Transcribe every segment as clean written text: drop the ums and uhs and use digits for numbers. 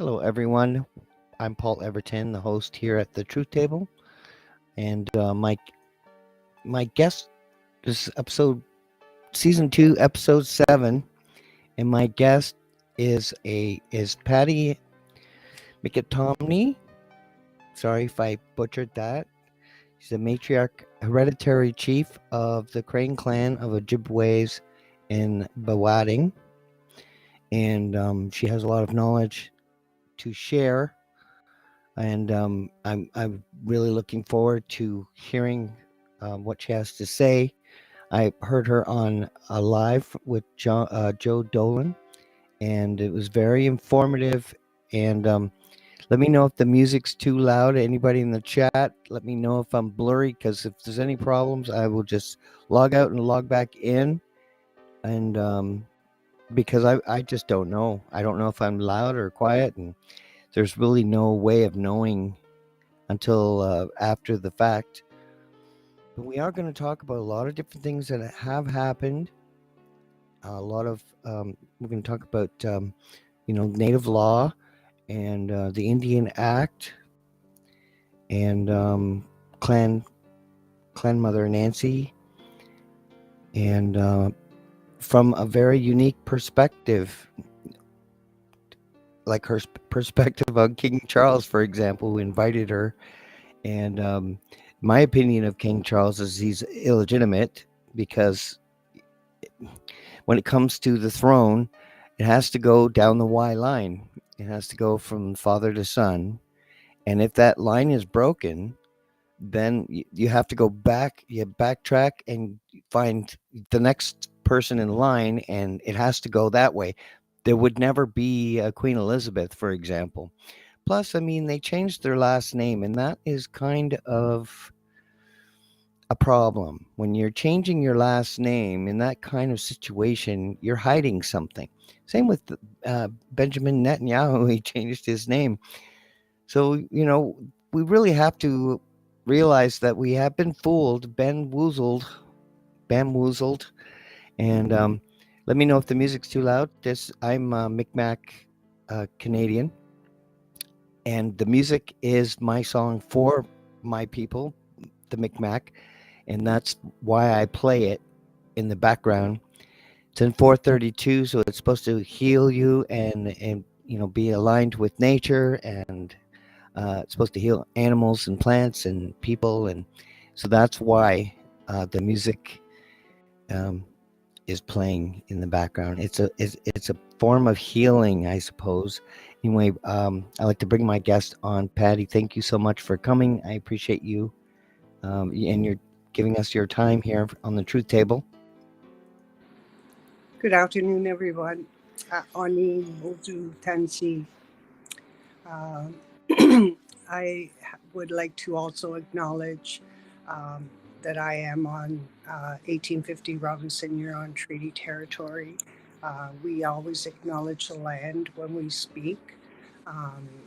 Hello, everyone. I'm Paul Everton, the host here at the Truth Table, and my guest is season 2, episode 7, and my guest is Patti Mcintomney. Sorry if I butchered that. She's a matriarch, hereditary chief of the Crane clan of Ojibwes in Baawating, and she has a lot of knowledge to share. And I'm really looking forward to hearing what she has to say. I heard her on a live with Joe Dolan, and it was very informative. And let me know if the music's too loud. Anybody in the chat, let me know if I'm blurry, because if there's any problems, I will just log out and log back in. And because I just don't know. I don't know if I'm loud or quiet, and there's really no way of knowing until after the fact. But we are going to talk about a lot of different things that have happened. We're going to talk about, Native law and the Indian Act and Clan Mother Nancy, and from a very unique perspective, like her perspective on King Charles, for example, who invited her. And my opinion of King Charles is he's illegitimate, because when it comes to the throne, it has to go down the Y line. It has to go from father to son. And if that line is broken, then you have to go back, you backtrack and find the next person in line, and it has to go that way. There would never be a Queen Elizabeth, for example. Plus, I mean, they changed their last name, and that is kind of a problem. When you're changing your last name in that kind of situation, you're hiding something. Same with Benjamin Netanyahu. He changed his name. So, we really have to realize that we have been fooled, bamboozled. And let me know if the music's too loud. I'm Micmac Canadian, and the music is my song for my people, the Micmac, and that's why I play it in the background. It's in 432, so it's supposed to heal you and be aligned with nature, and it's supposed to heal animals and plants and people, and so that's why the music um, is playing in the background. It's a form of healing, I suppose. Anyway, I'd like to bring my guest on. Patti, thank you so much for coming. I appreciate you, and you're giving us your time here on the Truth Table. Good afternoon, everyone. Oni Mozu Tansi. I would like to also acknowledge that I am on 1850 Robinson Huron Treaty Territory. We always acknowledge the land when we speak,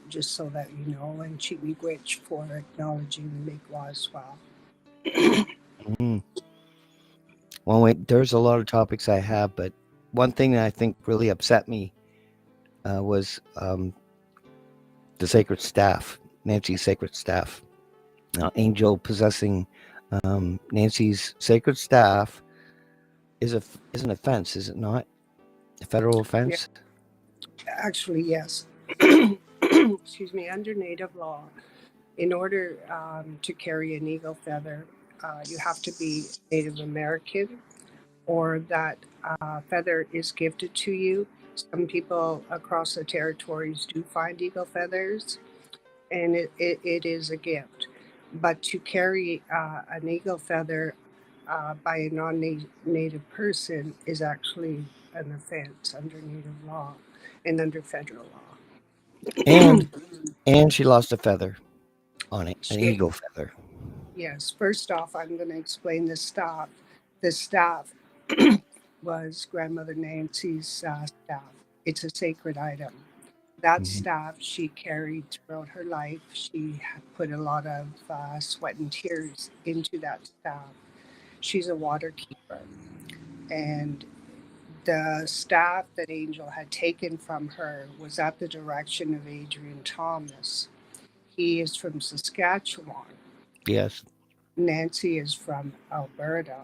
just so that you know, and Chiwigwich for acknowledging the Mi'kmaq as well. Mm. Well, wait, there's a lot of topics I have, but one thing that I think really upset me was the sacred staff, Nancy's sacred staff. Now, Angel possessing Nancy's sacred staff is an offense, is it not? A federal Yeah, offense? actually, yes. Excuse me, under Native law, in order to carry an eagle feather, you have to be Native American, or that feather is gifted to you. Some people across the territories do find eagle feathers, and it is a gift. But to carry an eagle feather by a non-native person is actually an offense under Native law and under federal law. And she lost a feather on it, an She, eagle feather. yes, first off, I'm going to explain the staff. The staff was Grandmother Nancy's staff. It's a sacred item. That Mhm. staff she carried throughout her life. She put a lot of sweat and tears into that staff. She's a water keeper, and The staff that Angel had taken from her was at the direction of Adrian Thomas. He is from Saskatchewan. Yes. Nancy is from Alberta.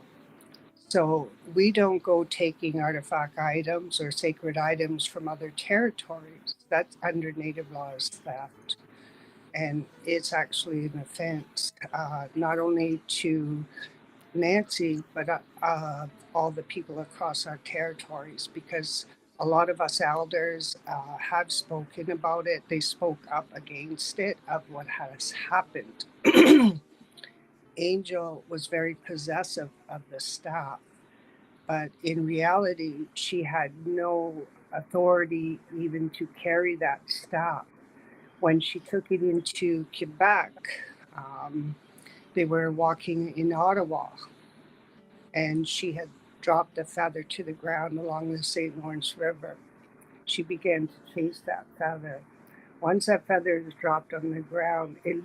So we don't go taking artifact items or sacred items from other territories. That's under Native law is theft. And it's actually an offense, not only to Nancy, but all the people across our territories, because a lot of us elders have spoken about it. They spoke up against it, of what has happened. Angel was very possessive of the staff, but in reality, she had no authority even to carry that staff. When she took it into Quebec, um, they were walking in Ottawa, and she had dropped a feather to the ground along the St. Lawrence River. She began to chase that feather. Once that feather is dropped on the ground, it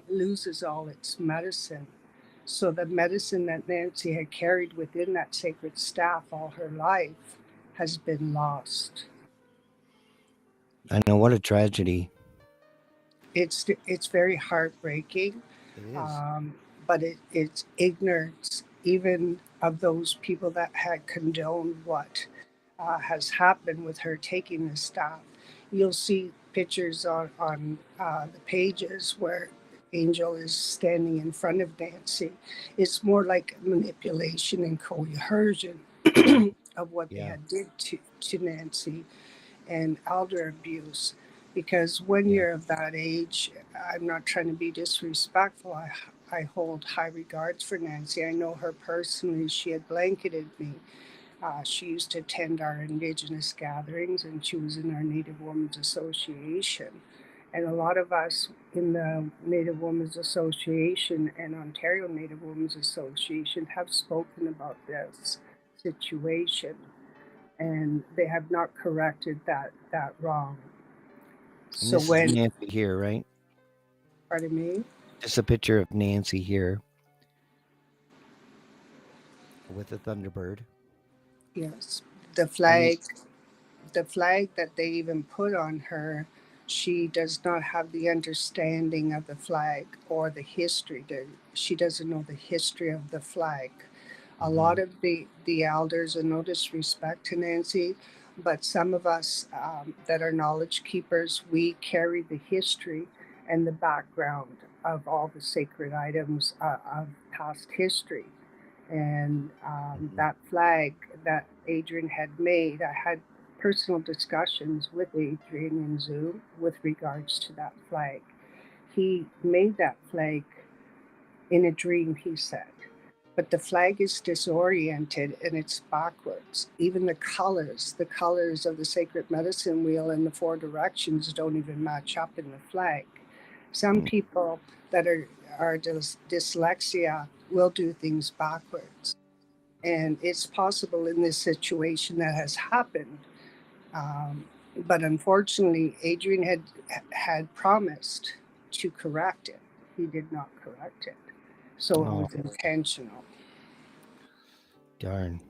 loses all its medicine. So the medicine that Nancy had carried within that sacred staff all her life has been lost. I know, what a tragedy. It's very heartbreaking, It is. but it's ignorance, even of those people that had condoned what has happened with her taking the staff. You'll see pictures on the pages where Angel is standing in front of Nancy. It's more like manipulation and coercion of what they Yeah. had did to Nancy, and elder abuse. Because when Yeah. you're of that age, I'm not trying to be disrespectful. I hold high regards for Nancy. I know her personally. She had blanketed me. She used to attend our Indigenous gatherings, and she was in our Native Women's Association. And a lot of us in the Native Women's Association and Ontario Native Women's Association have spoken about this situation, and they have not corrected that wrong. And So this is when, Nancy here, right? pardon me, Just a picture of Nancy here with a Thunderbird. yes, the And it, flag, the flag that they even put on her, she does not have the understanding of the flag or the history. She doesn't know the history of the flag. A lot of the elders, and no disrespect to Nancy, but some of us that are knowledge keepers, we carry the history and the background of all the sacred items of past history. And that flag that Adrian had made, I had personal discussions with Adrian in Zoom with regards to that flag. He made that flag in a dream, he said. But the flag is disoriented and it's backwards. Even the colors of the sacred medicine wheel in the four directions don't even match up in the flag. Some people that are dyslexia will do things backwards. And it's possible in this situation that has happened. But unfortunately, Adrian had promised to correct it. He did not correct it. So it oh, was intentional. darn.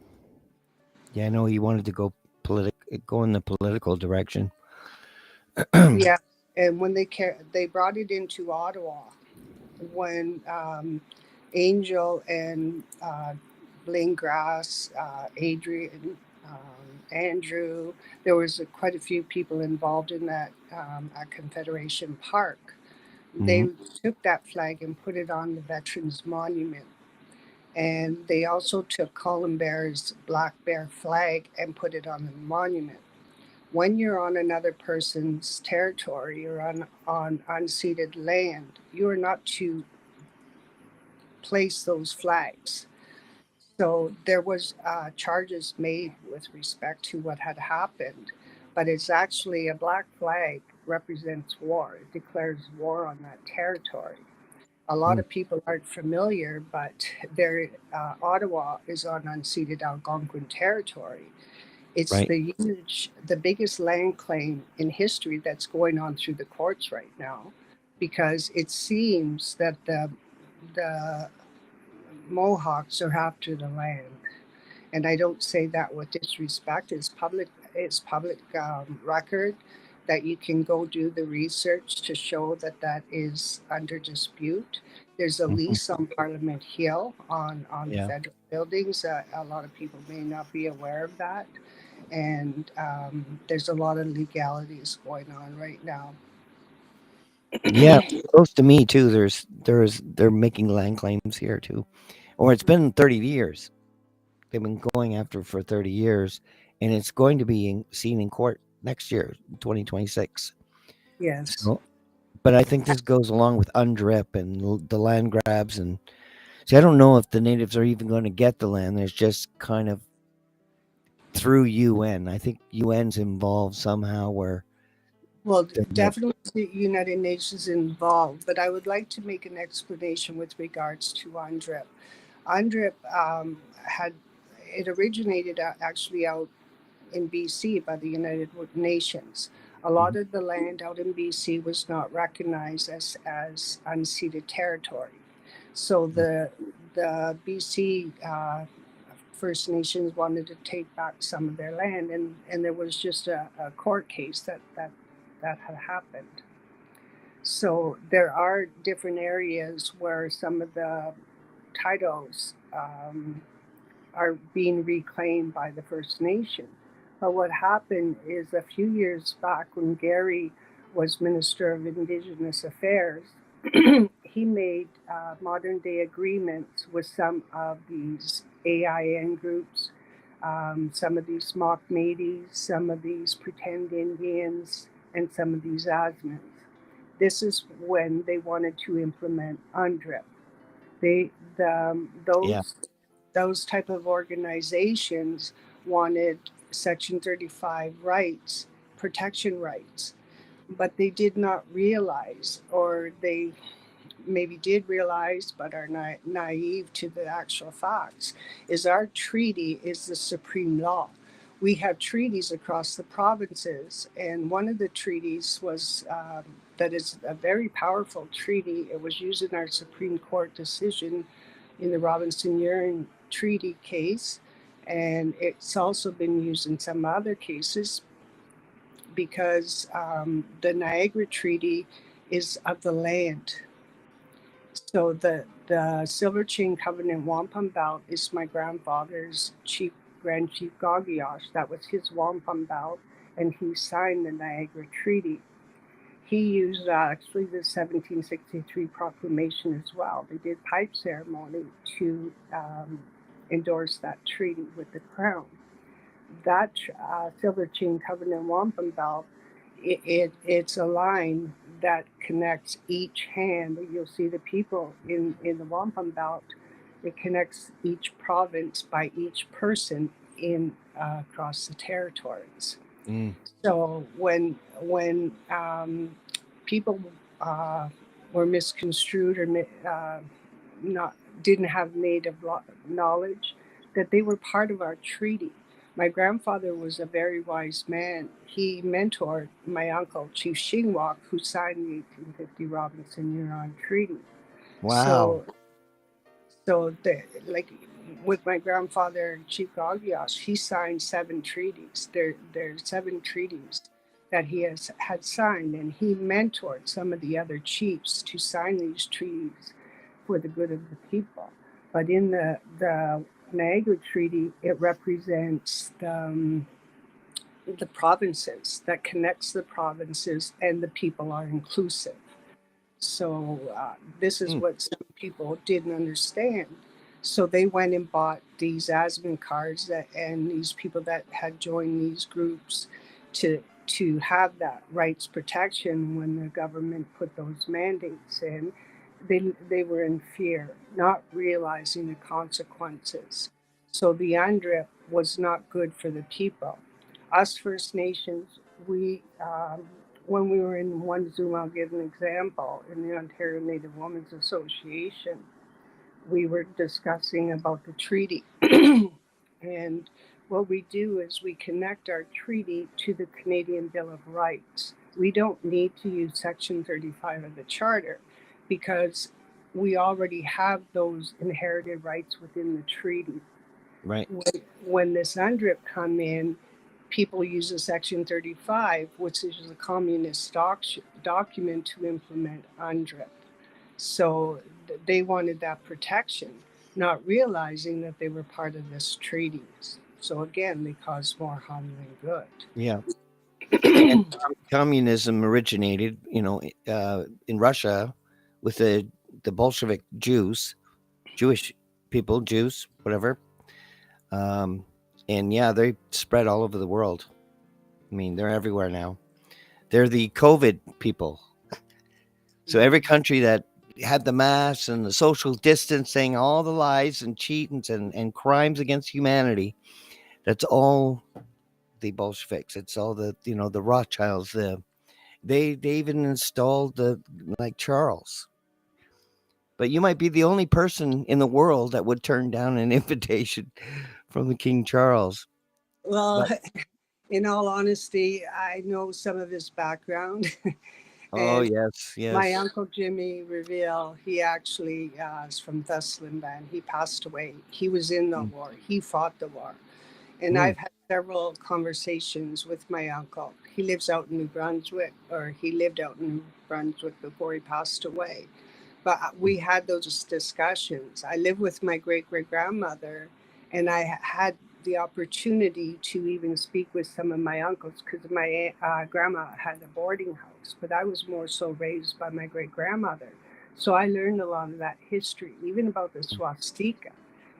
Yeah, I know he wanted to go in the political direction. Yeah. And when they brought it into Ottawa, when Angel and Blaine Grass, Adrian, Andrew, there was quite a few people involved in that at Confederation Park. They took that flag and put it on the Veterans Monument. And they also took Columbair's Black Bear flag and put it on the monument. When you're on another person's territory or on unceded land, you are not to place those flags. So there was charges made with respect to what had happened, but it's actually a black flag represents war. It declares war on that territory. A lot of people aren't familiar, but Ottawa is on unceded Algonquin territory. It's Right. the biggest land claim in history that's going on through the courts right now, because it seems that the Mohawks are after the land. And I don't say that with disrespect. It's public record that you can go do the research to show that that is under dispute. There's a Mhm. lease on Parliament Hill on the Yeah. federal buildings. A lot of people may not be aware of that. And there's a lot of legalities going on right now. Yeah. Close to me too. They're making land claims here too. Or it's been 30 years. They've been going after for 30 years, and it's going to be seen in court next year, 2026. Yes. So, but I think this goes along with UNDRIP and the land grabs. And see, I don't know if the natives are even going to get the land. There's just kind of through UN. I think UN's involved somehow where Well, they're definitely the United Nations involved, but I would like to make an explanation with regards to UNDRIP. UNDRIP had it originated actually out in BC by the United Nations. A lot Mhm. of the land out in BC was not recognized as unceded territory. So the BC First Nations wanted to take back some of their land, and there was just a court case that had happened. So there are different areas where some of the titles are being reclaimed by the First Nation. But what happened is a few years back when Gary was Minister of Indigenous Affairs, he made modern day agreements with some of these AIN groups, some of these mock Métis, some of these pretend Indians, and some of these Asmans. This is when they wanted to implement UNDRIP. They Yeah. those type of organizations wanted Section 35 rights, protection rights, but they did not realize, or they maybe did realize but are naive to the actual facts, is our treaty is the supreme law. We have treaties across the provinces, and one of the treaties was that is a very powerful treaty. It was used in our Supreme Court decision in the Robinson-Urine Treaty case, and it's also been used in some other cases because the Niagara Treaty is of the land. So the Silver Chain Covenant Wampum Belt is my grandfather's Grand Chief Gagiosh. That was his wampum belt, and he signed the Niagara Treaty. He used actually the 1763 proclamation as well. They did pipe ceremony to endorse that treaty with the crown. That Silver Chain Covenant Wampum Belt, it's a line that connects each hand. You'll see the people in the Wampum Belt. It connects each province by each person in across the territories. Mm. So when people were misconstrued or not didn't have native knowledge, that they were part of our treaty. My grandfather was a very wise man. He mentored my uncle, Chief Shingwak, who signed the 1850 Robinson-Huron Treaty. Wow. So, so like with my grandfather, Chief Gagias, he signed 7 treaties. There's 7 treaties that he had signed, and he mentored some of the other chiefs to sign these treaties for the good of the people. But in the Niagara Treaty, it represents the provinces, that connects the provinces, and the people are inclusive. So this is Mm. what some people didn't understand. So they went and bought these Asman cards and these people that had joined these groups to have that rights protection when the government put those mandates in. They were in fear, not realizing the consequences. So the UNDRIP was not good for the people. Us First Nations, we when we were in one Zoom, I'll give an example, in the Ontario Native Women's Association, we were discussing about the treaty. And what we do is we connect our treaty to the Canadian Bill of Rights. We don't need to use Section 35 of the Charter because we already have those inherited rights within the treaty. Right. When this UNDRIP come in, people use a Section 35, which is a communist document to implement UNDRIP. So they wanted that protection, not realizing that they were part of this treaty. So again, they caused more harm than Yeah. And good. communism originated, in Russia with the Bolshevik Jewish people, Jews, whatever. Um, and yeah, they spread all over the world. I mean, they're everywhere now. They're the COVID people. So every country that had the masks and the social distancing, all the lies and cheatings and crimes against humanity, that's all the Bolsheviks. It's all the Rothschilds. They even installed like Charles. But you might be the only person in the world that would turn down an invitation from the King Charles. Well, But in all honesty, I know some of his background. oh And yes, my yes. uncle Jimmy Reveal, he actually is from Thessalonland. He passed away. He was in the Mm, war. He fought the war. And mm, I've had several conversations with my uncle. He lives out in New Brunswick, or he lived out in New Brunswick before he passed away. But mm. we had those discussions. I lived with my great great grandmother, and I had the opportunity to even speak with some of my uncles because my grandma had a boarding house, but I was more so raised by my great grandmother. So I learned a lot of that history, even about the swastika,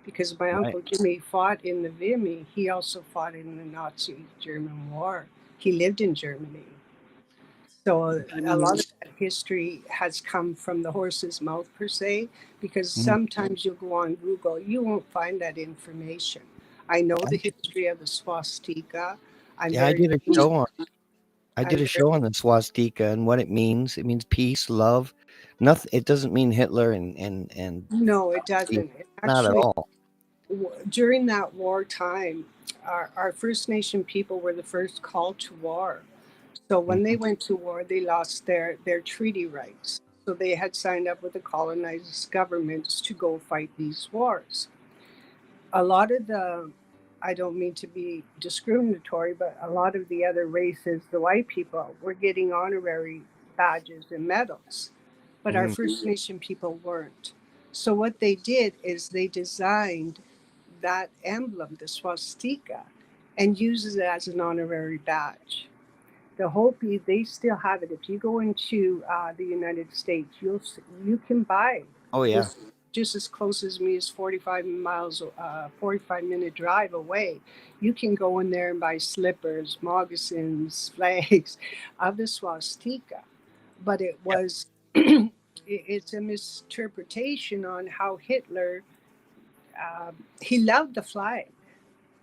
because my Right. uncle Jimmy fought in the Vimy. He also fought in the Nazi German War. He lived in Germany. So a lot of that history has come from the horse's mouth per se, because Mm. sometimes you'll go on Google, you won't find that information. I know I the did, history of the swastika. I'm yeah, very, I did I'm a very, show on the swastika and what it means. It means peace, love. Nothing. It doesn't mean Hitler and no, it Nazi. doesn't. Not at Actually, all. during that wartime, our First Nation people were the first called to war. So when they Mhm, went to war, they lost their treaty rights. So they had signed up with the colonized governments to go fight these wars. A lot of the, I don't mean to be discriminatory, but a lot of the other races, the white people, were getting honorary badges and medals, but our mhm. First Nation people weren't. So what they did is they designed that emblem, the swastika, and uses it as an honorary badge. The Hopi, they still have it. If you go into the United States, you can buy Oh yeah. just as close as me as 45 miles, 45-minute drive away. You can go in there and buy slippers, moccasins, flags of the swastika. But it Yep. was, it's a misinterpretation on how Hitler, he loved the flag.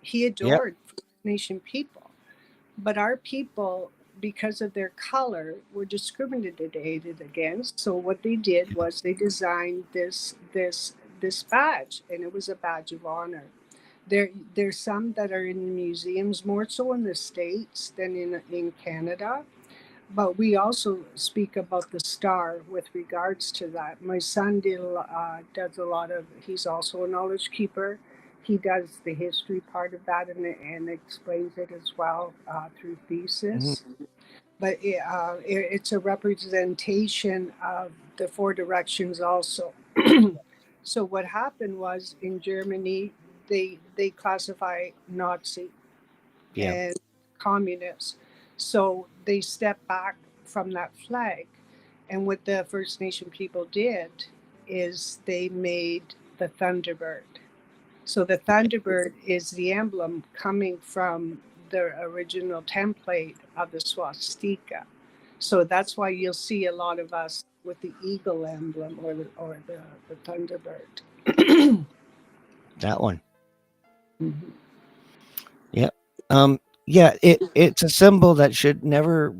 He Yep. adored First Nation people. But our people, because of their color, were discriminated against. So what they did was they designed this badge, and it was a badge of honor. There's some that are in museums, more so in the States than in Canada. But we also speak about the star with regards to that. My son does a lot of, he's also a knowledge keeper. He does the history part of that and explains it as well through Mhm. thesis. But it's a representation of the four directions also. So what happened was in Germany, they classify Nazi Yeah. and communists. So they stepped back from that flag. And what the First Nation people did is they made the Thunderbird. So the Thunderbird is the emblem coming from the original template of the swastika. So that's why you'll see a lot of us with the eagle emblem or the Thunderbird. That one. Mhm. Yeah. Um, yeah, it's a symbol that should never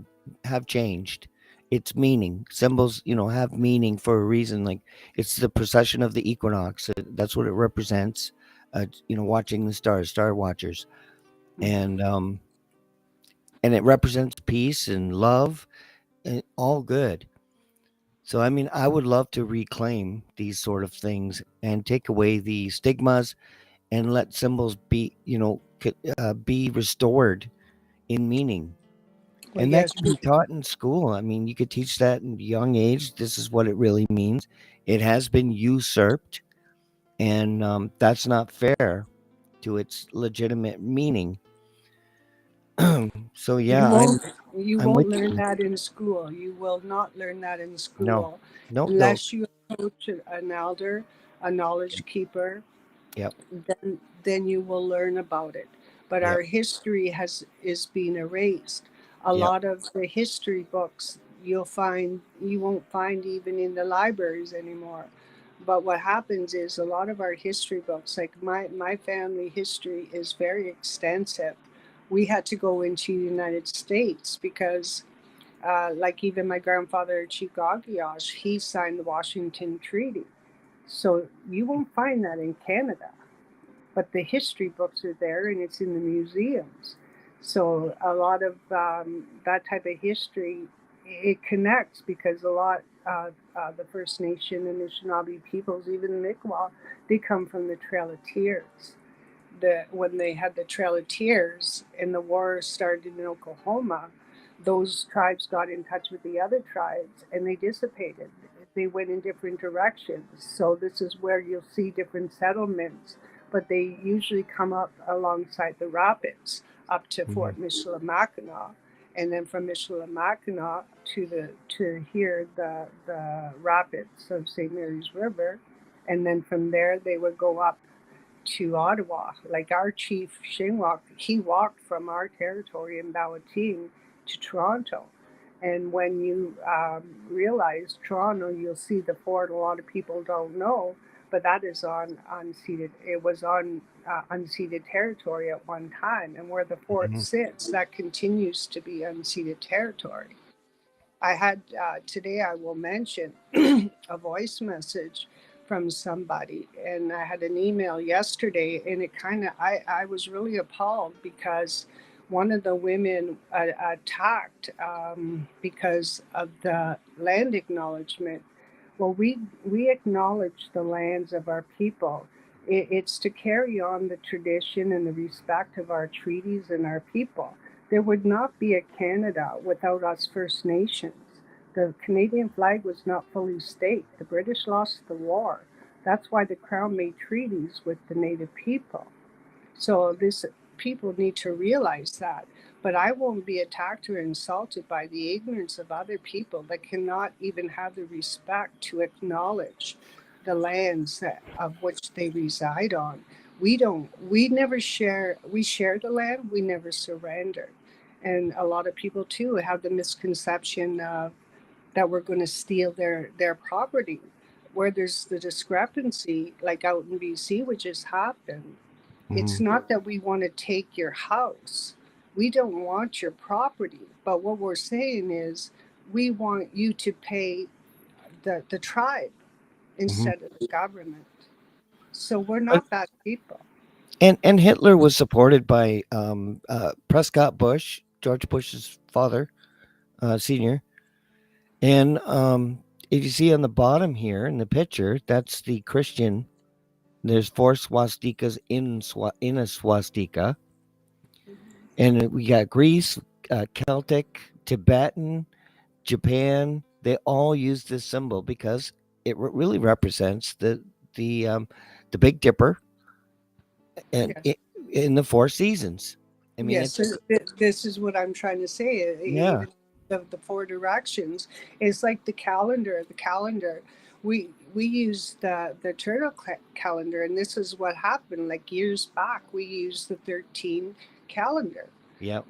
have changed. Its meaning. Symbols, have meaning for a reason. Like it's the procession of the equinox. That's what it represents. Watching the stars, star watchers, and and it represents peace and love, and all good. So I mean, I would love to reclaim these sort of things and take away the stigmas and let symbols be, be restored in meaning. Well, And that yes, can be taught in school. I mean, you could teach that in young age. This is what it really means. It has been usurped, and that's not fair to its legitimate meaning. So you yeah, won't you I'm with won't learn you. that in school. You will not learn that in No, school no, they'll. unless you approach an elder, a knowledge keeper, Yep, then you will learn about it. But yep, our history is being erased. A yep. lot of the history books you won't find even in the libraries anymore. But what happens is a lot of our history books, like my family history is very extensive. We had to go into the United States because like even my grandfather Chigagiash, he signed the Washington Treaty. So you won't find that in Canada, but the history books are there and it's in the museums. So a lot of that type of history, it connects because a lot of the First Nation and Anishinaabe peoples, even the Mi'kmaq, they come from the Trail of Tears. When they had the Trail of Tears and the war started in Oklahoma, those tribes got in touch with the other tribes and they dissipated. They went in different directions. So this is where you'll see different settlements, but they usually come up alongside the rapids up to Hmm. Fort Michilimackinac, and then from Michilimackinac to here the rapids of St. Mary's River, and then from there they would go up to Ottawa. Like our chief Shinwalk, he walked from our territory in Baawating to Toronto. And when you realize Toronto, you'll see the fort. A lot of people don't know, but that is on unceded. It was on unceded territory at one time, and where the fort Hmm. sits, that continues to be unceded territory. I had today, I will mention a voice message from somebody, and I had an email yesterday, and it kind of, I was really appalled because one of the women attacked because of the land acknowledgement. Well, we acknowledge the lands of our people. It's to carry on the tradition and the respect of our treaties and our people. There would not be a Canada without us First Nations. The Canadian flag was not fully staked. The British lost the war. That's why the Crown made treaties with the Native people. So this people need to realize that. But I won't be attacked or insulted by the ignorance of other people that cannot even have the respect to acknowledge the lands of which they reside on. We never share, we share the land, we never surrender. And a lot of people too have the misconception of that we're going to steal their property. Where there's the discrepancy, like out in BC, which has happened, it's Hmm. not that we want to take your house. We don't want your property. But what we're saying is we want you to pay the tribe Hmm. instead of the government. So we're But not bad people. and Hitler was supported by Prescott Bush, George Bush's father, senior. And if you see on the bottom here in the picture, that's the Christian. There's four swastikas in a swastika, and we got Greece, Celtic, Tibetan, Japan. They all use this symbol because it really represents the the Big Dipper and Yes. it, in the four seasons. I mean, Yes, so it's this is what I'm trying to say. yeah. Even the four directions is like the calendar. The calendar, we use the turtle calendar, and this is what happened. Like years back, we used the 13 calendar. Yep.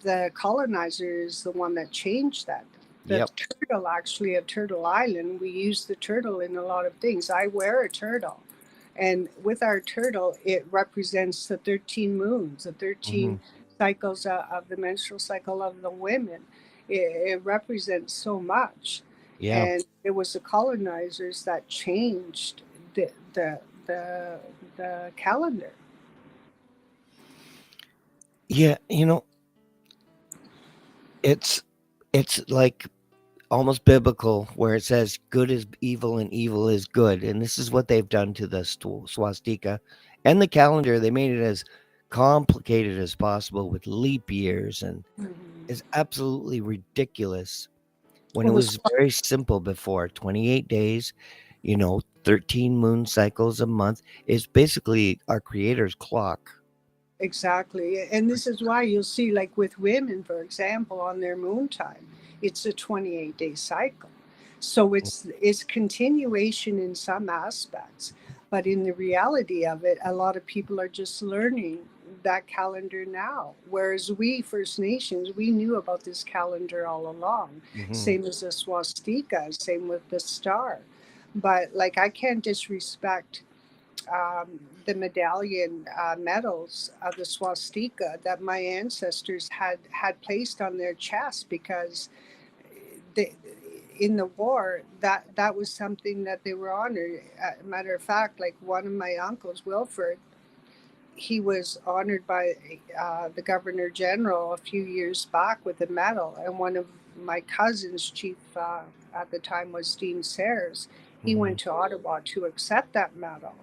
The colonizer is the one that changed that. The Yep. turtle, actually, of Turtle Island, we use the turtle in a lot of things. I wear a turtle. And with our turtle, it represents the 13 moons, the Hmm. 13 cycles of the menstrual cycle of the women. It represents so much. Yeah. And it was the colonizers that changed the, the calendar. Yeah. It's it's like almost biblical where it says good is evil and evil is good, and this is what they've done to the swastika And the calendar, they made it as complicated as possible with leap years, and Mhm. it's absolutely ridiculous when it Well, the was very simple before. 28 days, 13 moon cycles a month. It's basically our creator's clock. Exactly. And this is why you'll see, like with women, for example, on their moon time, it's a 28-day cycle. So it's continuation in some aspects. But in the reality of it, a lot of people are just learning that calendar now. Whereas we First Nations, we knew about this calendar all along. Hmm. Same as the swastika, same with the star. But like I can't disrespect the medallion medals of the swastika that my ancestors had placed on their chest, because they, in the war, that was something that they were honored. Matter of fact, like one of my uncles, Wilford, he was honored by the governor general a few years back with a medal, and one of my cousins, chief at the time was Dean Sayers, he Hmm. went to Ottawa to accept that medal.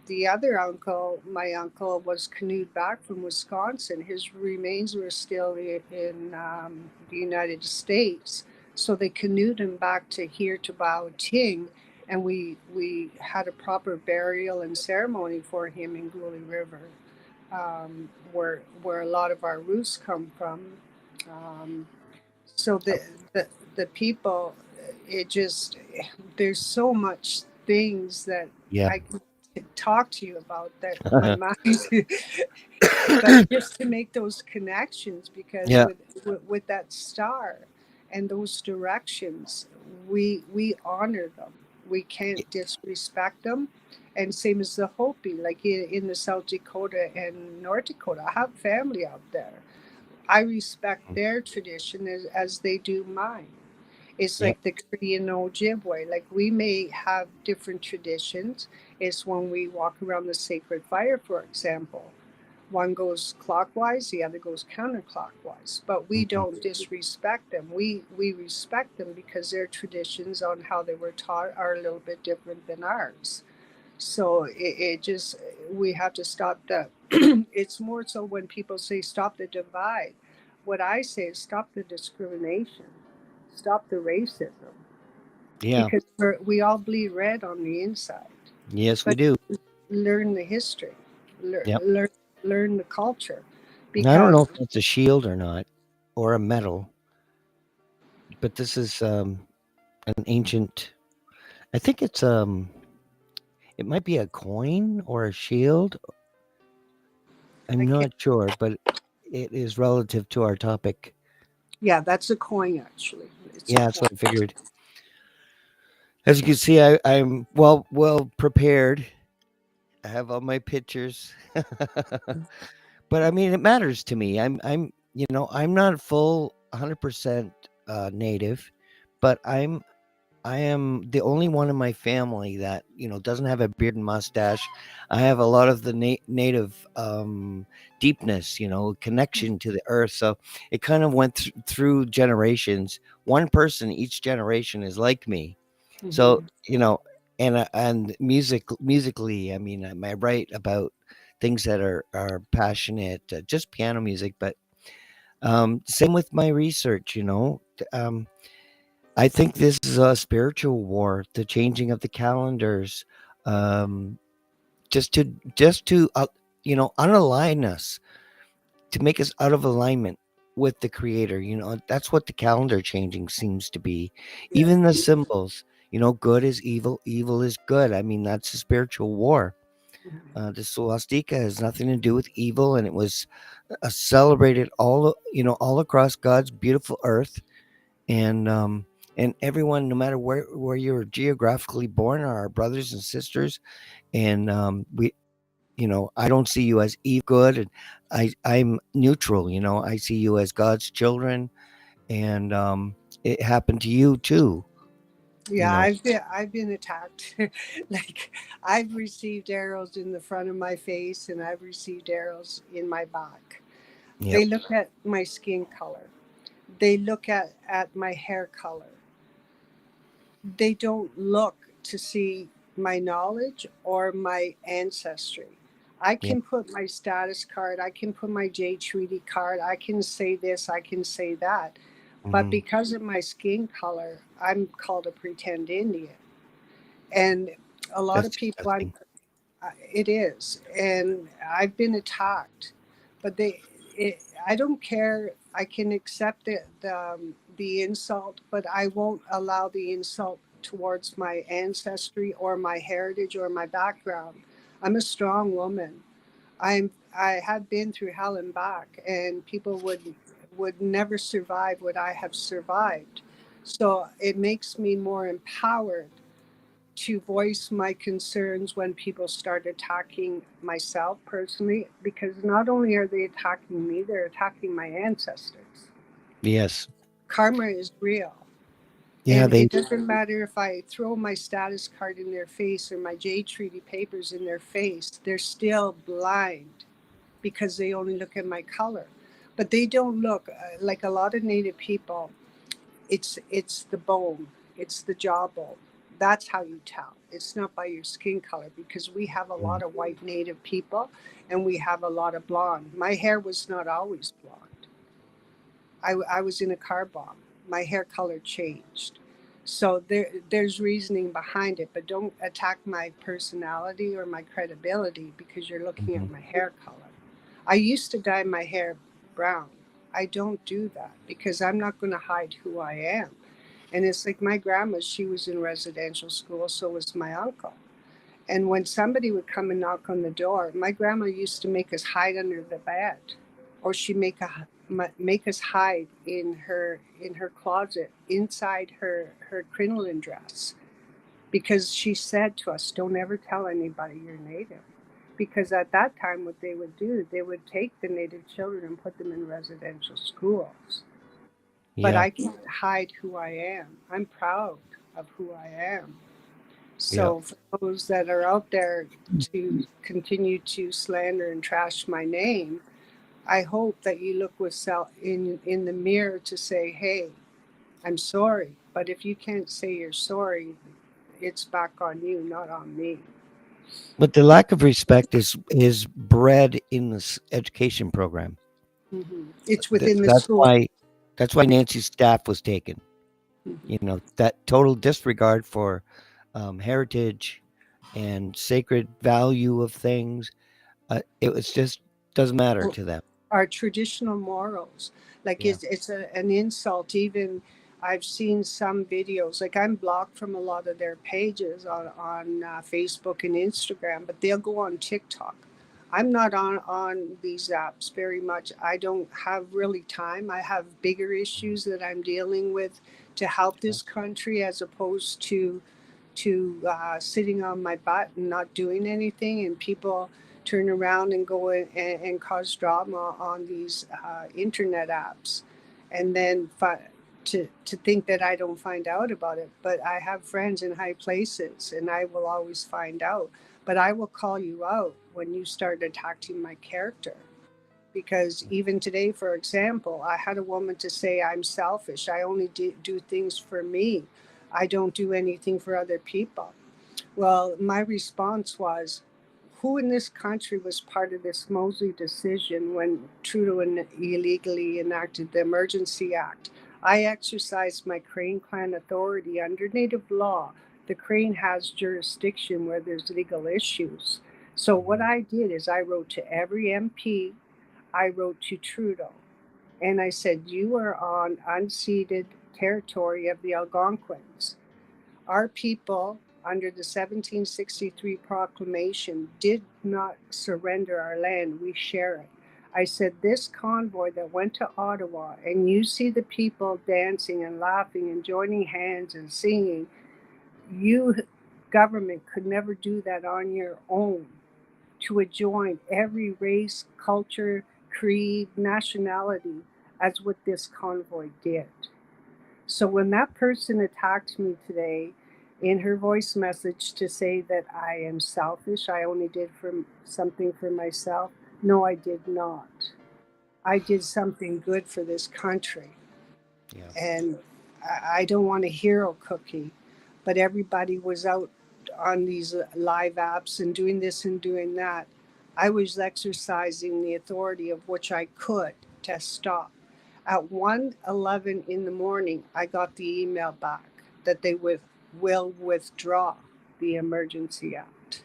The other uncle, my uncle, was canoed back from Wisconsin. His remains were still in the United States, so they canoed him back to here to Baawating, and we had a proper burial and ceremony for him in Gully River, where a lot of our roots come from. Um, so the people, it just, there's so much things that Yeah. I can talk to you about that my mind but just to make those connections, because Yeah. with that star and those directions, we honor them. We can't disrespect them. And same as the Hopi, like in the South Dakota and North Dakota, I have family out there. I respect their tradition as they do mine. It's Yep. like the Cree and Ojibwe. Like we may have different traditions. It's when we walk around the sacred fire, for example. One goes clockwise, the other goes counterclockwise. But we Hmm. don't disrespect them. We respect them because their traditions on how they were taught are a little bit different than ours. So it just, we have to stop the it's more so when people say stop the divide. What I say is stop the discrimination, stop the racism, Yeah. because we all bleed red on the inside. Yes, we But do. learn the history, learn Yep. learn, learn the culture, And I don't know because if it's a shield or not, or a medal, but this is an ancient. I think it might be a coin or a shield. I I'm can't. not sure, but it is relative to our topic. Yeah, that's a coin actually. It's a Yeah, that's coin. what I figured. As you can see, I'm well prepared. I have all my pictures. But I mean, it matters to me. I'm not full 100% native, but I am the only one in my family that doesn't have a beard and mustache. I have a lot of the native deepness, connection to the earth. So it kind of went through generations. One person each generation is like me. So Mhm. and musically, I mean, I write about things that are passionate, just piano music. But same with my research. I think this is a spiritual war, the changing of the calendars, um, just to unalign us, to make us out of alignment with the creator. That's what the calendar changing seems to be. Yeah. Even the symbols, good is evil, evil is good. I mean, that's a spiritual war. Mhm. The swastika has nothing to do with evil, and it was celebrated all across God's beautiful earth. And everyone, no matter where you're geographically born, are our brothers and sisters. And I don't see you as evil, good, and I'm neutral. I see you as God's children, and it happened to you too. you Yeah, know I've been attacked. Like I've received arrows in the front of my face and I've received arrows in my back. yep. They look at my skin color. They look at my hair color. They don't look to see my knowledge or my ancestry. I Yeah. can put my status card, I can put my J Treaty card, I can say this, I can say that. But Hmm. because of my skin color, I'm called a pretend Indian. And a lot That's of people, I'm, disgusting. it is. And I've been attacked. But I don't care. I can accept the insult, but I won't allow the insult towards my ancestry or my heritage or my background. I'm a strong woman. I have been through hell and back, and people would never survive what I have survived. So it makes me more empowered to voice my concerns when people start attacking myself personally, because not only are they attacking me, they're attacking my ancestors. Yes. Karma is real. Yeah. And They. it doesn't matter if I throw my status card in their face or my J Treaty papers in their face, they're still blind because they only look at my color. But they don't look like a lot of Native people. It's the bone, it's the jawbone. That's how you tell. It's not by your skin color, because we have a Mm. lot of white Native people and we have a lot of blonde. My hair was not always blonde. I was in a car bomb. My hair color changed. So there's reasoning behind it, but don't attack my personality or my credibility because you're looking Mhm. at my hair color. I used to dye my hair brown. I don't do that because I'm not going to hide who I am. And it's like my grandma, she was in residential school, so was my uncle. And when somebody would come and knock on the door, my grandma used to make us hide under the bed, or she make us hide in her closet inside her crinoline dress, because she said to us, "Don't ever tell anybody you're Native." Because at that time, what they would do, they would take the Native children and put them in residential schools. But Yeah. I can't hide who I am. I'm proud of who I am. Yeah. So for those that are out there to continue to slander and trash my name, I hope that you look with self in the mirror to say, "Hey, I'm sorry." But if you can't say you're sorry, it's back on you, not on me. But the lack of respect is bred in this education program. It's Th- within the That's school. why that's why Nancy's staff was taken. Mhm. You know, that total disregard for heritage and sacred value of things. It was just doesn't matter to them. Our traditional morals. Like Yeah. an insult. Even I've seen some videos. Like I'm blocked from a lot of their pages on Facebook and Instagram, but they'll go on TikTok. I'm not on these apps very much. I don't have really time. I have bigger Mhm. issues that I'm dealing with to help Yeah. this country, as opposed to sitting on my butt and not doing anything, and people turn around and go and cause drama on these internet apps, and then to think that I don't find out about it. But I have friends in high places, and I will always find out. But I will call you out when you start attacking my character. Because even today, for example, I had a woman to say I'm selfish. I only do things for me. I don't do anything for other people. Well, my response was, who in this country was part of this Mosley decision when Trudeau illegally enacted the Emergency Act? I exercised my Crane Clan authority under Native law. The Crane has jurisdiction where there's legal issues. So what Mhm. I did is I wrote to every MP, I wrote to Trudeau, and I said, "You are on unceded territory of the Algonquins. Our people, under the 1763 proclamation, did not surrender our land. We share it." I said, "This convoy that went to Ottawa, and you see the people dancing and laughing and joining hands and singing, you, government, could never do that on your own, to join every race, culture, creed, nationality, as what this convoy did." So when that person attacked me today in her voice message to say that I am selfish, I only did something for myself. No, I did not. I did something good for this country. Yeah. And I don't want a hero cookie, but everybody was out on these live apps and doing this and doing that. I was exercising the authority of which I could to stop. At 1:11 in the morning, I got the email back that they will withdraw the Emergency Act.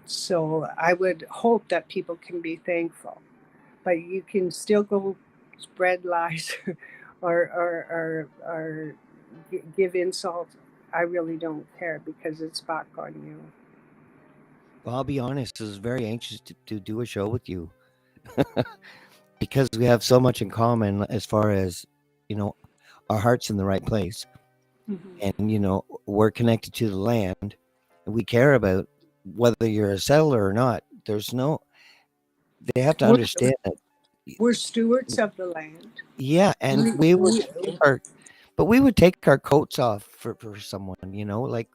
So I would hope that people can be thankful, but you can still go spread lies or give insult. I really don't care because it's back on you. Well, I'll be honest, I was very anxious to do a show with you because we have so much in common as far as, you know, our heart's in the right place. Mm-hmm. And, you know, we're connected to the land and we care about whether you're a settler or not. There's no, they have to We're, understand that. we're stewards of the land. Yeah. And We, we would we, take our, but we would take our coats off for someone, you know, like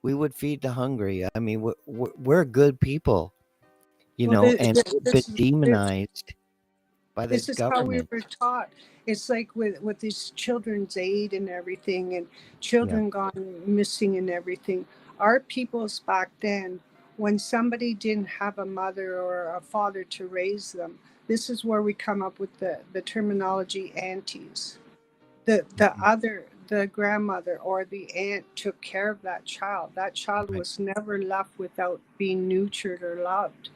we would feed the hungry. I mean, we're good people, you well, know, and we've been this demonized by the This is how we government. were taught. It's like with this children's aid and everything, and Yeah. children gone missing and everything. Our peoples back then, when somebody didn't have a mother or a father to raise them, this is where we come up with the terminology aunties. Mhm. The grandmother or the aunt took care of that child. That child Right. was never left without being nurtured or loved.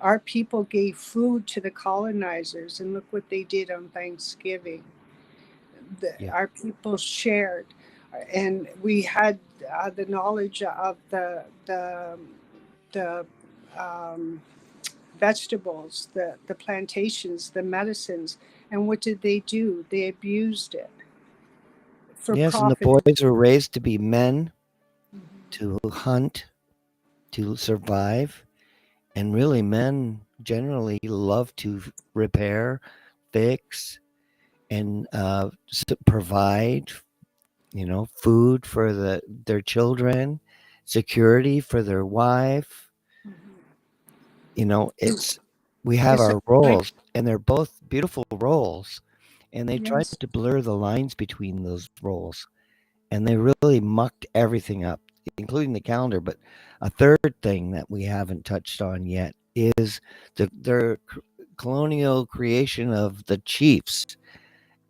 Our people gave food to the colonizers, and look what they did on Thanksgiving. Yeah. Our people shared, and we had the knowledge of the um, vegetables, the plantations, the medicines. And what did they do? They abused it for Yes. And the profit. boys were raised to be men, Mhm. to hunt, to survive. And really, men generally love to repair, fix, and provide, you know, food for their children, security for their wife. You know, we have It's our like, roles, and they're both beautiful roles, and they tried yes, to blur the lines between those roles, and they really mucked everything up, including the calendar. But a third thing that we haven't touched on yet is their colonial creation of the chiefs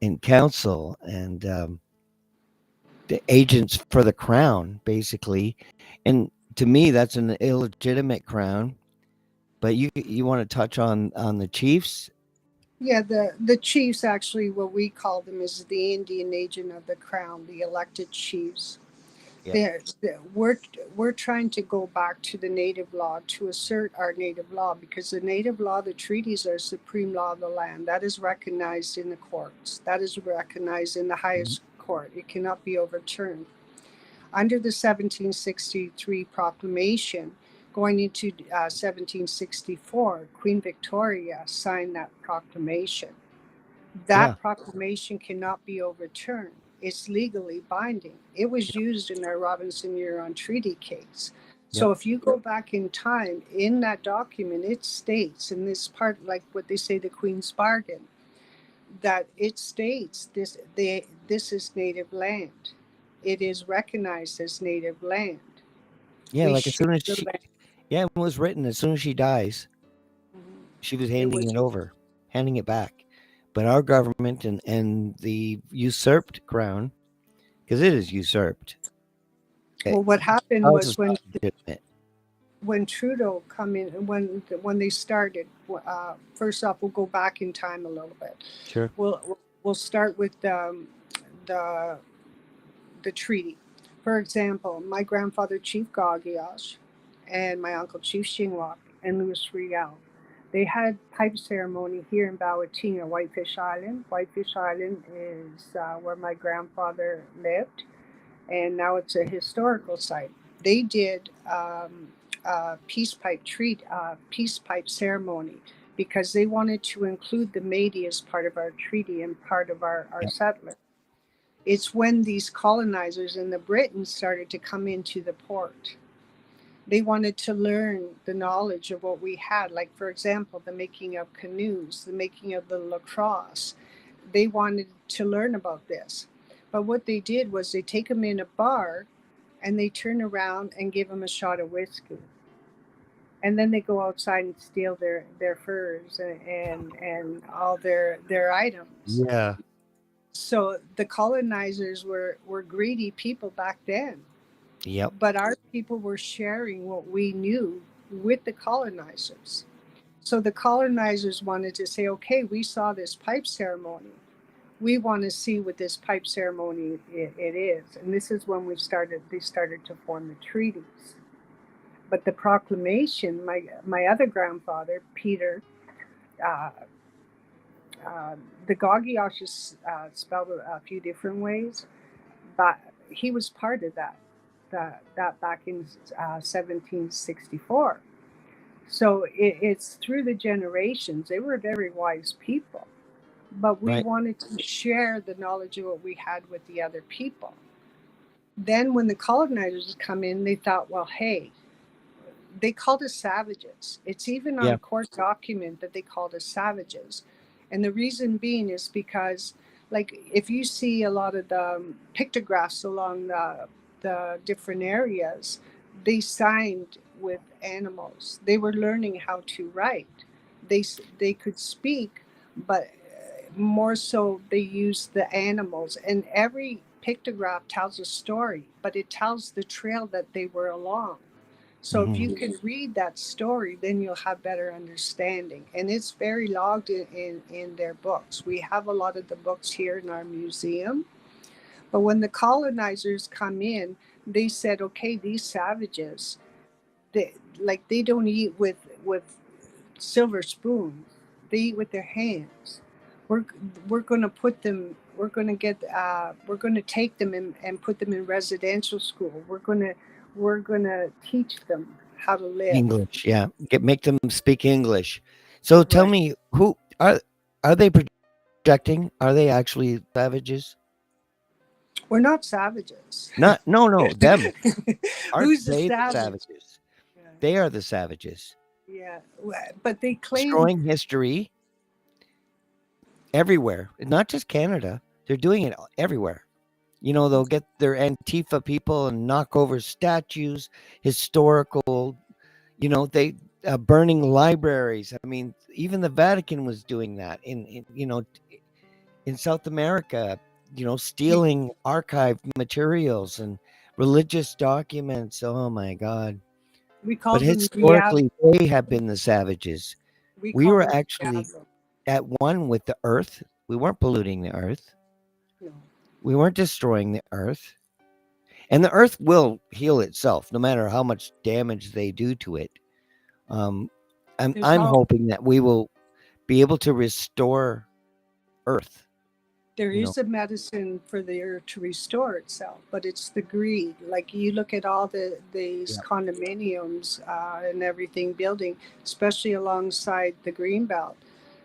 and council and the agents for the crown, basically. And to me, that's an illegitimate crown. But you want to touch on the chiefs? yeah, the chiefs, actually, what we call them is the Indian agent of the crown, the elected chiefs. Yeah, We're trying to go back to the native law to assert our native law, because the native law, the treaties, are supreme law of the land. That is recognized in the courts. That is recognized in the mhm, highest court. It cannot be overturned. Under the 1763 proclamation, going into 1764, Queen Victoria signed that proclamation. yeah, That proclamation cannot be overturned. It's legally binding. It was used in our Robinson Huron Treaty case. yep, So if you go back in time, in that document, it states in this part, like what they say, the Queen's bargain, that it states this is native land. It is recognized as native land. yeah. We Like as share soon as the land. yeah, it was written as soon as she dies, Mhm. she was It handing was it over, handing it back. But our government and the usurped crown, because it is usurped, it, well. What happened ours is was when not legitimate. Trudeau come in, when they started. First off, we'll go back in time a little bit. Sure. We'll start with the the treaty. For example, my grandfather Chief Gagiash and my uncle Chief Shinwak and Louis Riel, they had pipe ceremony here in Baawating, Whitefish Island. Whitefish Island is where my grandfather lived, and now it's a historical site. They did a peace pipe ceremony because they wanted to include the Métis as part of our treaty and part of our Yeah. settlers. It's when these colonizers and the Britons started to come into the port. They wanted to learn the knowledge of what we had, like, for example, the making of canoes, the making of the lacrosse. They wanted to learn about this. But what they did was they take them in a bar and they turn around and give them a shot of whiskey. and then they go outside and steal their furs and all their items. Yeah. So the colonizers were greedy people back then, Yep. but our people were sharing what we knew with the colonizers. So the colonizers wanted to say, okay, we saw this pipe ceremony. We want to see what this pipe ceremony it is. And this is when they started to form the treaties. But the proclamation, my other grandfather, Peter, uh, the Gagiosh is spelled a few different ways, but he was part of that back in 1764. So it's through the generations. They were very wise people, but we Right. wanted to share the knowledge of what we had with the other people. Then when the colonizers come in, they thought, well, hey, they called us savages. It's even on Yeah. court document that they called us savages. And the reason being is because, like, if you see a lot of the pictographs along the different areas, they signed with animals. They were learning how to write. They could speak, but more so they used the animals. And every pictograph tells a story, but it tells the trail that they were along. So if Hmm. you can read that story, then you'll have better understanding. And it's very logged in their books. We have a lot of the books here in our museum. But when the colonizers come in, they said, okay, these savages, they don't eat with silver spoons. They eat with their hands. We're we're going to put them. We're going to get. We're going to take them and put them in residential school. We're going to teach them how to live. English. Yeah. Make them speak English. So tell Right. me, who are they projecting? Are they actually savages? We're not savages. Not. No. No. Them. Aren't Who's the they the savage? savages? Yeah. They are the savages. Yeah. But they claim Destroying history everywhere, not just Canada. They're doing it everywhere. They'll get their Antifa people and knock over statues, historical, they burning libraries. I mean, even the Vatican was doing that in South America, stealing archived materials and religious documents. Oh my God. we But call them historically, they have been the savages. we We call were them actually diablo. at one with the earth. We weren't polluting the earth. No. We weren't destroying the earth. And the earth will heal itself no matter how much damage they do to it. Um, There's I'm all hoping that we will be able to restore earth. There You know, is a medicine for the earth to restore itself, but it's the greed. Like you look at all these yeah, condominiums and everything building, especially alongside the green belt.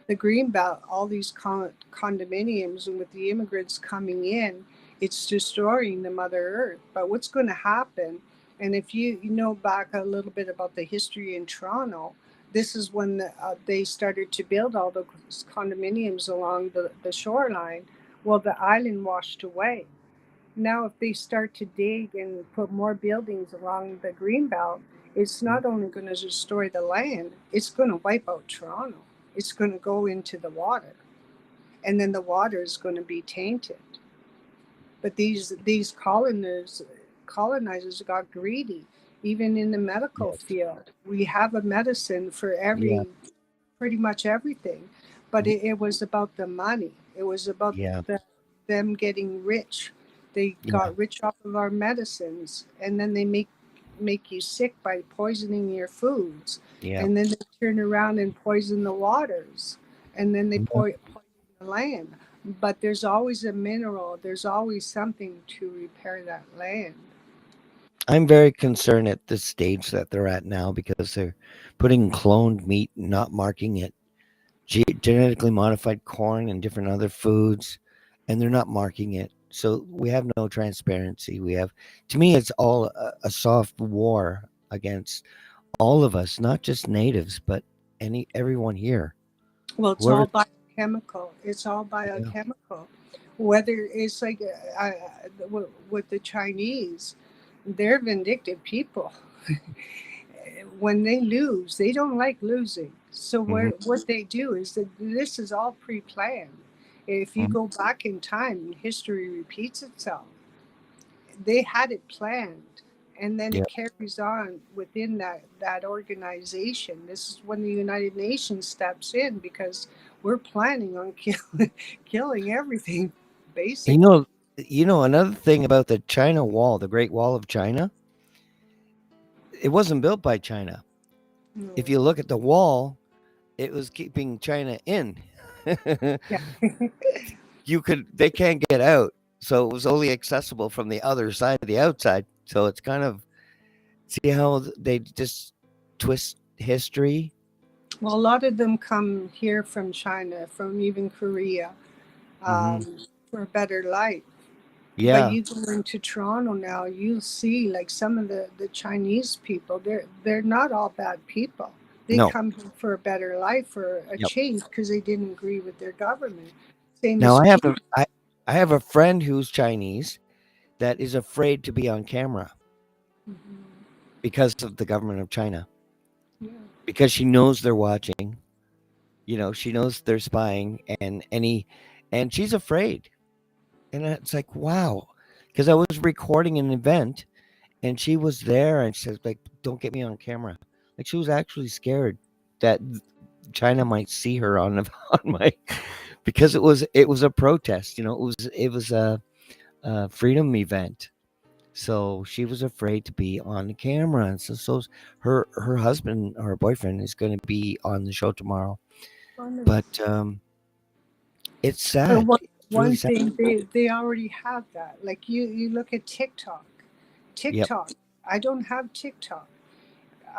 The green belt, all these condominiums, and with the immigrants coming in, it's destroying the Mother Earth. But what's going to happen? And if you know back a little bit about the history in Toronto, this is when they started to build all those condominiums along the shoreline. Well, the island washed away. Now, if they start to dig and put more buildings along the greenbelt, it's not only going to destroy the land, it's going to wipe out Toronto. It's going to go into the water, and then the water is going to be tainted. But these colonizers got greedy. Even in the medical yes, field, we have a medicine for yeah, pretty much everything, but mm, it was about the money. It was about yeah, them getting rich. They yeah, got rich off of our medicines, and then they make you sick by poisoning your foods, yeah, and then they turn around and poison the waters, and then they yeah. poison the land. But there's always a mineral. There's always something to repair that land. I'm very concerned at the stage that they're at now because they're putting cloned meat, not marking it, genetically modified corn and different other foods, and they're not marking it. So we have no transparency. To me, it's all a soft war against all of us, not just natives, but everyone here. Well, it's Whoever, all biochemical. It's all yeah, biochemical. Whether it's like with the Chinese, they're vindictive people. when they lose, they don't like losing. So Hmm. what they do is that this is all pre-planned. If you Hmm. go back in time, history repeats itself. They had it planned, and then Yeah. it carries on within that organization. This is when the United Nations steps in, because we're planning on killing everything, You basically. know, another thing about the China Wall, the Great Wall of China, it wasn't built by China. If No. you look at the wall, it was keeping China in. Yeah. They can't get out. So it was only accessible from the other side of the outside. So it's kind of, see how they just twist history. Well, a lot of them come here from China, from even Korea, Hmm. for a better life. But Yeah. you go into Toronto now, you'll see like some of the Chinese people. They're not all bad people. They No. come here for a better life, for a Yep. change, because they didn't agree with their government. Same Now as people. I have a friend who's Chinese that is afraid to be on camera Mhm. because of the government of China, Yeah. because she knows they're watching. She knows they're spying, and she's afraid. And it's like, wow, because I was recording an event, and she was there, and she said, like, don't get me on camera. Like, she was actually scared that China might see her on on my, because it was a protest. It was a freedom event. So she was afraid to be on the camera, and so her husband or her boyfriend is going to be on the show tomorrow. But it's But sad. It's really one sad. thing, they already have that. Like you look at TikTok. Yep. TikTok. I don't have TikTok.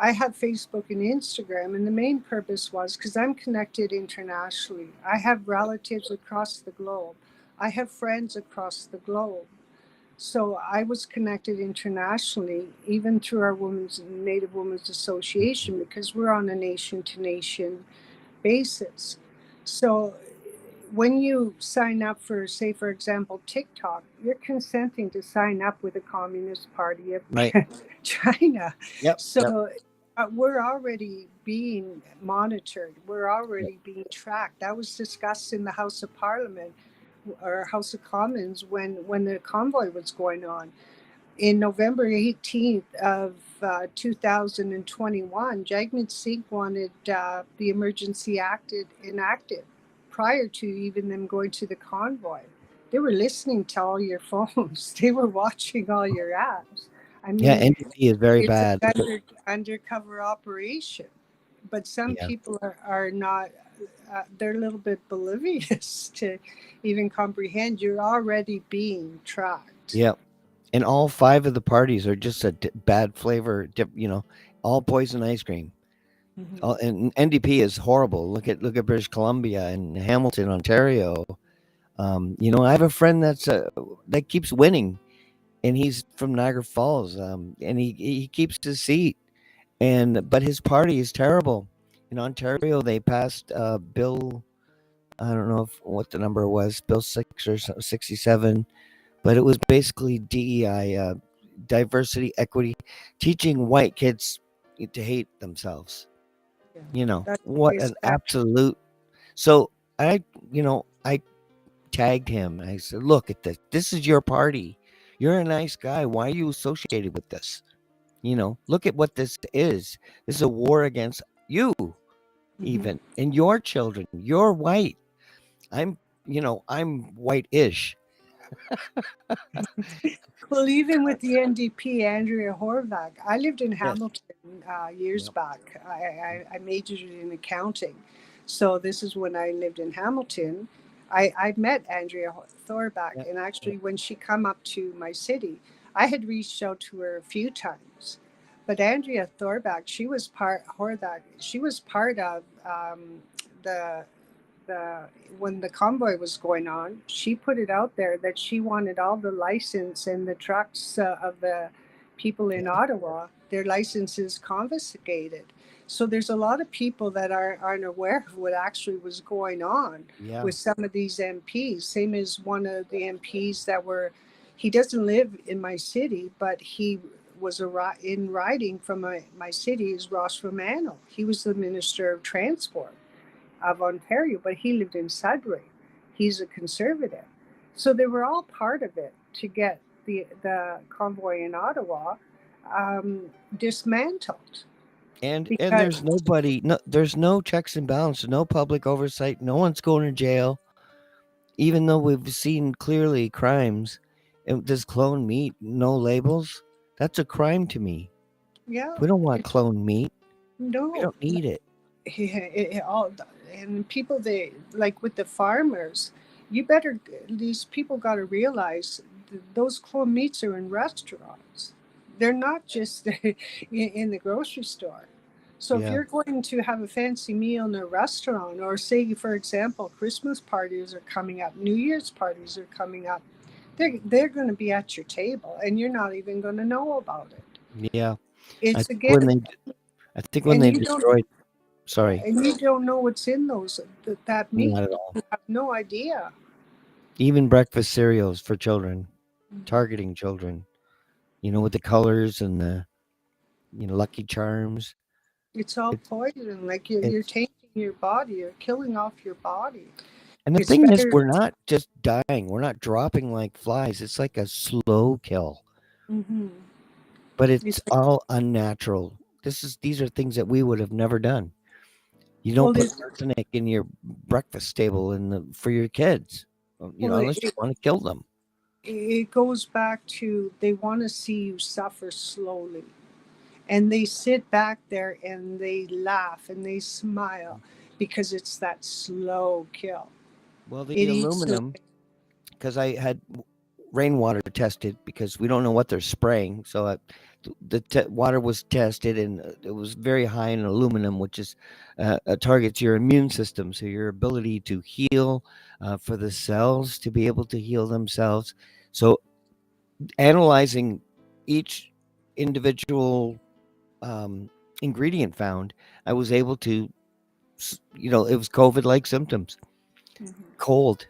I have Facebook and Instagram, and the main purpose was because I'm connected internationally. I have relatives across the globe. I have friends across the globe. So I was connected internationally, even through our Native Women's Association, because we're on a nation to nation basis. So when you sign up for, say, for example, TikTok, you're consenting to sign up with the Communist Party of Right. China. Yep. Yep. So we're already being monitored. We're Yep. already being tracked. That was discussed in the House of Parliament or House of Commons when the convoy was going on. In November 18th of 2021, Jagmeet Singh wanted the emergency act enacted prior to even them going to the convoy. They were listening to all your phones. They were watching all your apps. I Yeah. mean, NDP is very it's bad. an undercover operation. But some Yeah. people are not, they're a little bit oblivious to even comprehend you're already being tracked. Yeah. And all five of the parties are just a bad flavor. All poison ice cream. Mhm. And NDP is horrible. Look at British Columbia and Hamilton, Ontario. I have a friend that keeps winning, and he's from Niagara Falls. And he keeps his seat, but his party is terrible. In Ontario, they passed bill. I don't know what the number was, Bill 67, but it was basically DEI, diversity, equity, teaching white kids to hate themselves. Yeah, that's What an disgusting. absolute. So I tagged him. I said, look at this. This is your party. You're a nice guy. Why are you associated with this? Look at what this is. This is a war against you, Mhm. even, and your children. You're white. I'm white-ish. Well, even with the NDP, Andrea Horvath, I lived in Yes. Hamilton years Yep. back. I majored in accounting. So this is when I lived in Hamilton. I met Andrea Thorback, Yep. and Yep. actually, when she come up to my city, I had reached out to her a few times. But Andrea Thorback, she was part of the the when the convoy was going on, she put it out there that she wanted all the license and the trucks of the people in Yeah. Ottawa, their licenses confiscated. So there's a lot of people that aren't aware of what actually was going on Yeah. with some of these MPs. Same as one of the MPs that were, he doesn't live in my city, but he was in writing from my city is Ross Romano. He was the Minister of Transport of Ontario, but he lived in Sudbury. He's a conservative. So they were all part of it to get the convoy in Ottawa dismantled. And Because, there's no checks and balances, no public oversight, no one's going to jail, even though we've seen clearly crimes. Does clone meat, no labels? That's a crime to me. yeah, We don't want it's, clone meat. We no, don't need it. all, and people, they like with the farmers, you better, these people got to realize those clone meats are in restaurants. They're not just in the grocery store. So if Yeah. you're going to have a fancy meal in a restaurant, or say, for example, Christmas parties are coming up, New Year's parties are coming up, they're going to be at your table and you're not even going to know about it. Yeah. I It's think when again, they I think when and they you don't, destroyed sorry, and you don't know what's in those that not meat. at all. You have no idea. Even breakfast cereals for children, targeting children, with the colors and the Lucky Charms. It's all It's poison. Like you're it's tainting your body. You're killing off your body. and the It's thing is, better. we're not just dying. We're not dropping like flies. It's like a slow kill, Hmm. but it's It's all unnatural. These are things that we would have never done. You don't well, put arsenic in your breakfast table for your kids, well, unless you want to kill them. it goes back to they want to see you suffer slowly, and they sit back there and they laugh and they smile because it's that slow kill. Well, the It eats away. aluminum, because I had rainwater tested because we don't know what they're spraying. So the water was tested and it was very high in aluminum, which is targets your immune system, so your ability to heal, for the cells to be able to heal themselves. So analyzing each individual ingredient found, I was able to, it was COVID-like symptoms, Mhm. cold,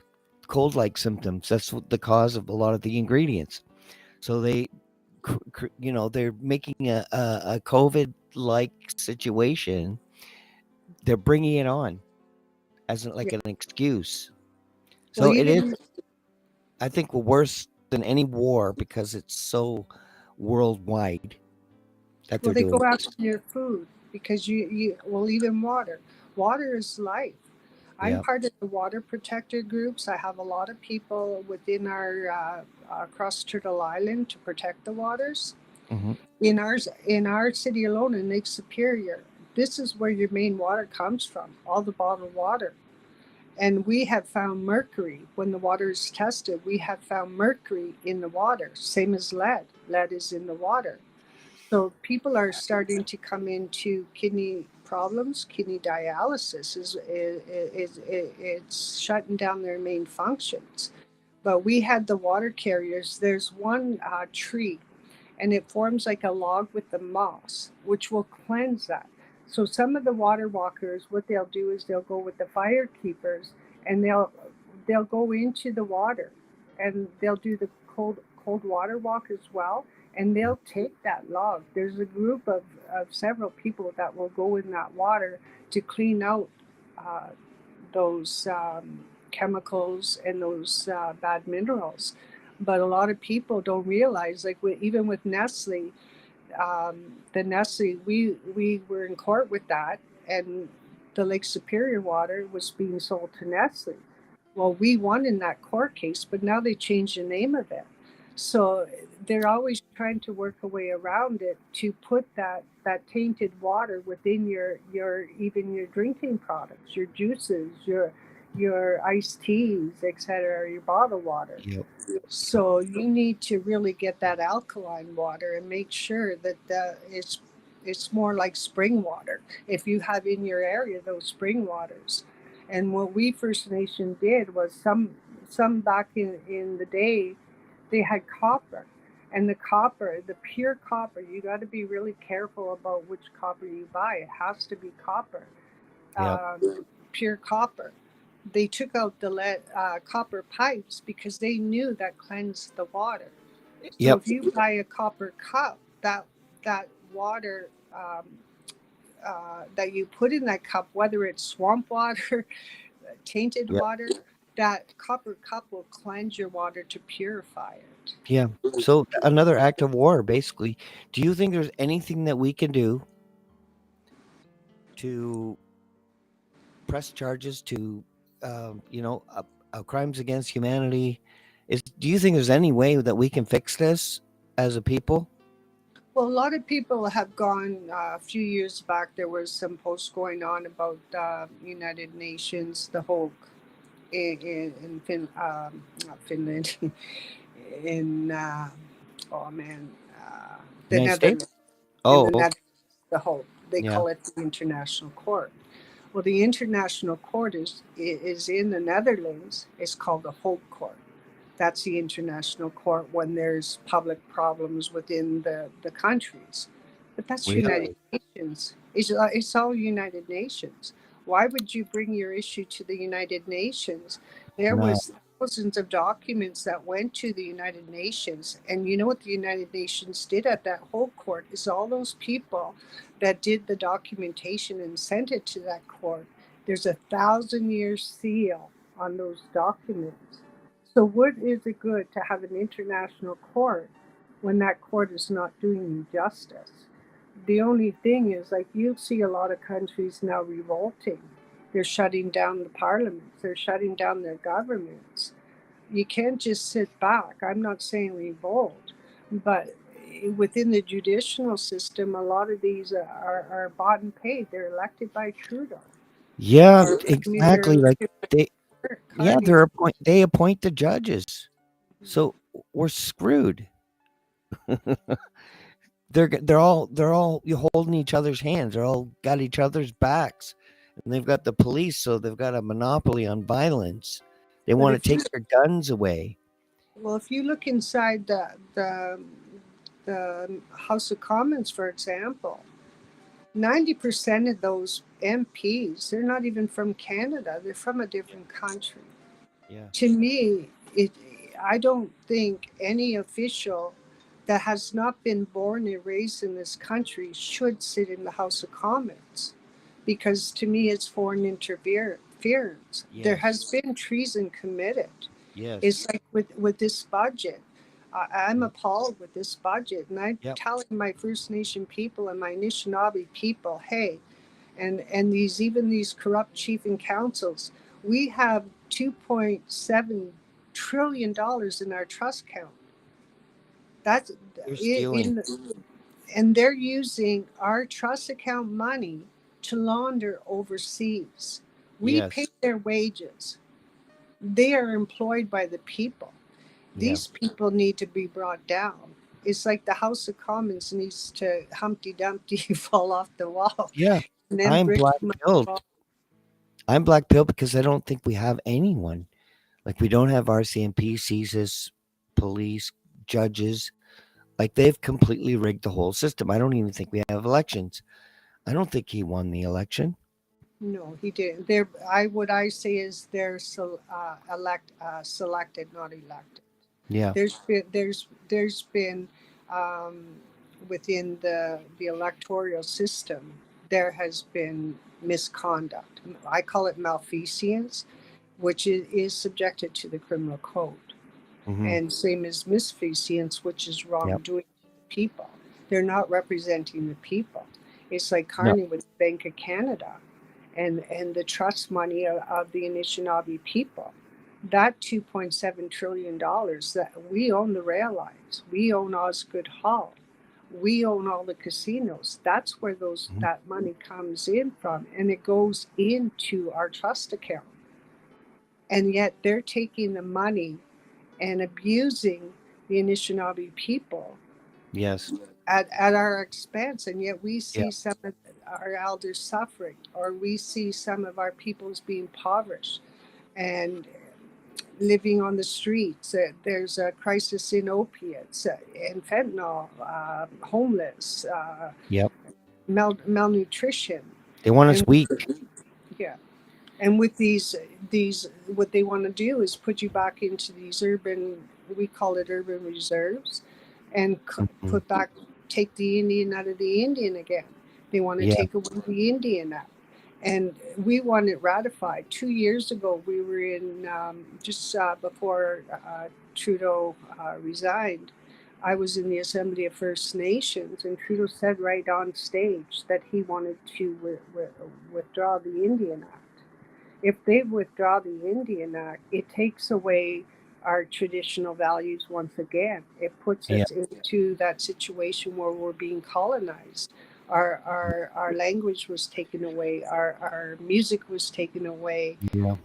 cold-like symptoms. That's what the cause of a lot of the ingredients. So they're making a COVID-like situation. They're bringing it on as like Yeah. an excuse. Well, So it is, even I think, worse than any war because it's so worldwide that well, they're they doing go this. after your food because well, even water. Water is life. I'm Yeah. part of the water protector groups. I have a lot of people within our across Turtle Island to protect the waters. Hmm. In our city alone, in Lake Superior, this is where your main water comes from, all the bottled water. And we have found mercury when the water is tested. We have found mercury in the water, same as lead. Lead is in the water. So people are starting to come into kidney problems. Kidney dialysis is it's shutting down their main functions. But we had the water carriers. There's one tree, and it forms like a log with the moss, which will cleanse that. So some of the water walkers, what they'll do is they'll go with the fire keepers, and they'll go into the water, and they'll do the cold water walk as well, and Yeah. they'll take that log. There's a group of several people that will go in that water to clean out uh, those chemicals and those bad minerals. But a lot of people don't realize, like even with Nestle, the Nestle, we were in court with that, and the Lake Superior water was being sold to Nestle. Well, we won in that court case, but now they changed the name of it. So they're always trying to work a way around it to put that tainted water within your even your drinking products, your juices, your iced teas, etc., your bottled water. Yep. So you need to really get that alkaline water and make sure that it's more like spring water. If you have in your area those spring waters, and what we First Nation did was some back in the day, they had copper, and the copper, the pure copper, you got to be really careful about which copper you buy. It has to be copper, Yep. pure copper. They took out the lead, copper pipes because they knew that cleansed the water. So Yep. if you buy a copper cup, that that water that you put in that cup, whether it's swamp water, tainted Yeah. water, that copper cup will cleanse your water to purify it. Yeah. So another act of war, basically. Do you think there's anything that we can do to press charges to, crimes against humanity? Do you think there's any way that we can fix this as a people? Well, a lot of people have gone. A few years back, there was some posts going on about United Nations, the whole not Finland, in oh man, the United States? Netherlands. In Oh, the okay. Netherlands, the whole they Yeah. call it the International Court. Well, the International Court is in the Netherlands. It's called the Hope Court. That's the International Court when there's public problems within the countries. But that's United Really? Nations. It's all United Nations. Why would you bring your issue to the United Nations? There No. was thousands of documents that went to the United Nations. And you know what the United Nations did at that whole court is all those people that did the documentation and sent it to that court. There's a 1,000-year seal on those documents. So what is it good to have an international court when that court is not doing you justice? The only thing is, like, you see a lot of countries now revolting. They're shutting down the parliaments. They're shutting down their governments. You can't just sit back. I'm not saying revolt, but within the judicial system, a lot of these are bought and paid. They're elected by Trudeau. Yeah, Or, I mean, they're exactly. Like elected they, by yeah, Carney. they appoint the judges. So we're screwed. They're all you holding each other's hands. They're all got each other's backs, and they've got the police, so they've got a monopoly on violence. They But want to if you take their guns away. Well, if you look inside the House of Commons, for example, 90% of those MPs, they're not even from Canada. They're from a different country. Yeah. To me, I don't think any official that has not been born and raised in this country should sit in the House of Commons, because to me it's foreign interference. There has been treason committed. Yes. It's like with this budget. I'm Yep. appalled with this budget, and I'm Yep. telling my First Nation people and my Anishinaabe people, hey, and these corrupt chief and councils, we have $2.7 trillion in our trust account. That's They're stealing. and they're using our trust account money to launder overseas. We pay Yes. their wages. They are employed by the people. Yeah. These people need to be brought down. It's like the House of Commons needs to Humpty Dumpty fall off the wall, Yeah. and then I'm black bricks must pilled. fall. I'm black pilled because I don't think we have anyone. Like we don't have RCMP, CSIS, police, judges. Like they've completely rigged the whole system. I don't even think we have elections. I don't think he won the election. No, he didn't. They're, what I say is they're selected, not elected. Yeah. There's been um, within the electoral system, there has been misconduct. I call it malfeasance, which is subjected to the criminal code, Hmm. and same as misfeasance, which is Yep. wrongdoing to the people. They're not representing the people. It's like No. Carney with Bank of Canada and the trust money of the Anishinaabe people. That $2.7 trillion, that we own the rail lines, we own Osgood Hall, we own all the casinos. That's where Mhm. that money comes in from, and it goes into our trust account. And yet they're taking the money and abusing the Anishinaabe people Yes. at our expense, and yet we Yeah. see some of our elders suffering, or we see some of our peoples being impoverished and living on the streets. There's a crisis in opiates and fentanyl, homeless, Yep. malnutrition, They want us and weak. yeah. And with these, what they want to do is put you back into these urban, we call it urban reserves, and Mhm. put back take the Indian out of the Indian again. They want to Yeah. take away the Indian Act. And we want it ratified. 2 years ago, we were in just before Trudeau resigned. I was in the Assembly of First Nations, and Trudeau said right on stage that he wanted to withdraw the Indian Act. If they withdraw the Indian Act, it takes away our traditional values once again. It puts Yeah. us into that situation where we're being colonized. Our language was taken away, our music was taken away, Yeah.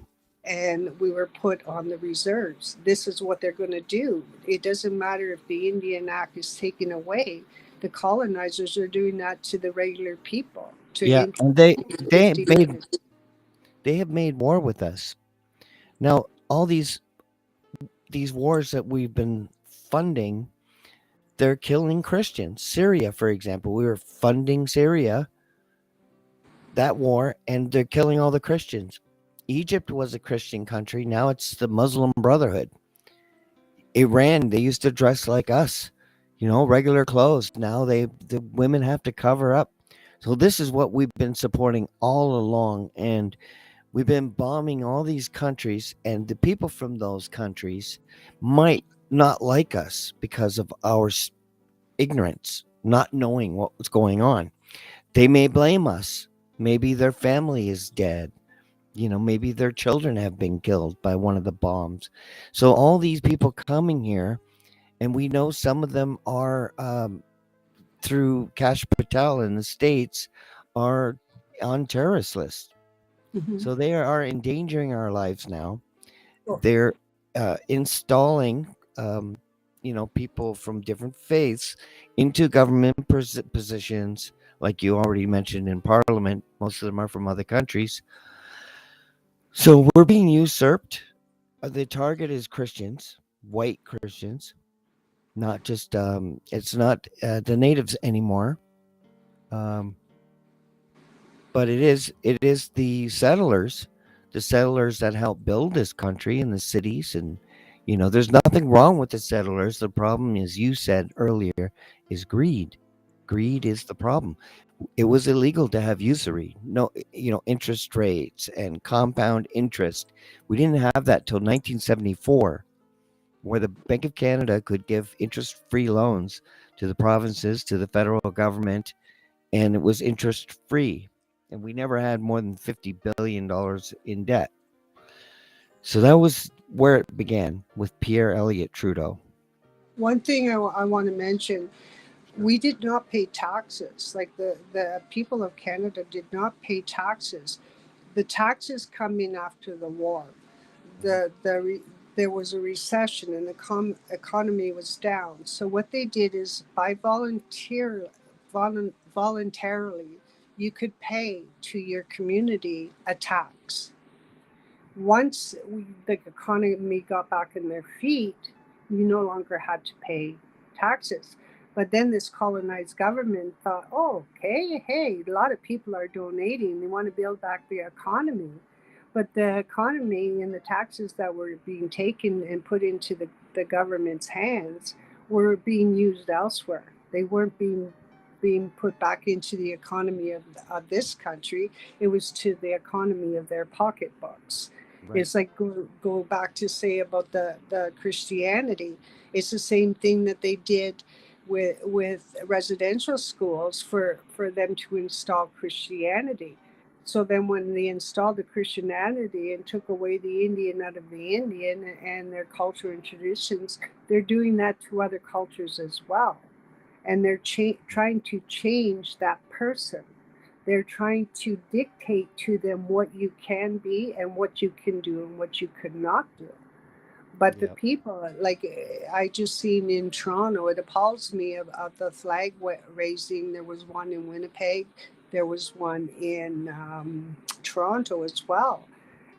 and we were put on the reserves. This is what they're going to do. It doesn't matter if the Indian Act is taken away. The colonizers are doing that to the regular people to Yeah. And introduce they have 50 made million. war with us. Now, all these wars that we've been funding, they're killing Christians. Syria, for example, we were funding Syria, that war, and they're killing all the Christians. Egypt was a Christian country. Now it's the Muslim Brotherhood. Iran, they used to dress like us, regular clothes. Now the women have to cover up. So this is what we've been supporting all along, and we've been bombing all these countries, and the people from those countries might not like us because of our ignorance, not knowing what was going on. They may blame us. Maybe their family is dead. Maybe their children have been killed by one of the bombs. So all these people coming here, and we know some of them are through Cash Patel in the States, are on terrorist lists. Mhm. So they are endangering our lives now. Well, They're installing, people from different faiths into government positions, like you already mentioned in Parliament. Most of them are from other countries. So we're being usurped. The target is Christians, white Christians, not just, it's not the natives anymore. Um, but it is the settlers that helped build this country and the cities, and there's nothing wrong with the settlers. The problem, as you said earlier, is greed. Greed is the problem. It was illegal to have usury, no, interest rates and compound interest. We didn't have that till 1974, where the Bank of Canada could give interest free loans to the provinces, to the federal government, and it was interest free. And we never had more than $50 billion in debt. So that was where it began with Pierre Elliott Trudeau. one thing I want to mention, we did not pay taxes. Like the people of Canada did not pay taxes. The taxes come in after the war. There was a recession and the economy was down. So what they did is by voluntarily, you could pay to your community a tax. Once the economy got back in their feet, you no longer had to pay taxes. But then this colonized government thought, oh, okay, hey, a lot of people are donating. They want to build back the economy. But the economy and the taxes that were being taken and put into the government's hands were being used elsewhere. They weren't being put back into the economy of this country. It was to the economy of their pocketbooks. Right. It's like go back to say about the Christianity. It's the same thing that they did with residential schools for them to install Christianity. So then when they installed the Christianity and took away the Indian out of the Indian and their culture and traditions, they're doing that to other cultures as well. And they're trying to change that person. They're trying to dictate to them what you can be and what you can do and what you could not do. But the Yep. people, like I just seen in Toronto, it appalls me of the flag raising. There was one in Winnipeg, there was one in Toronto as well.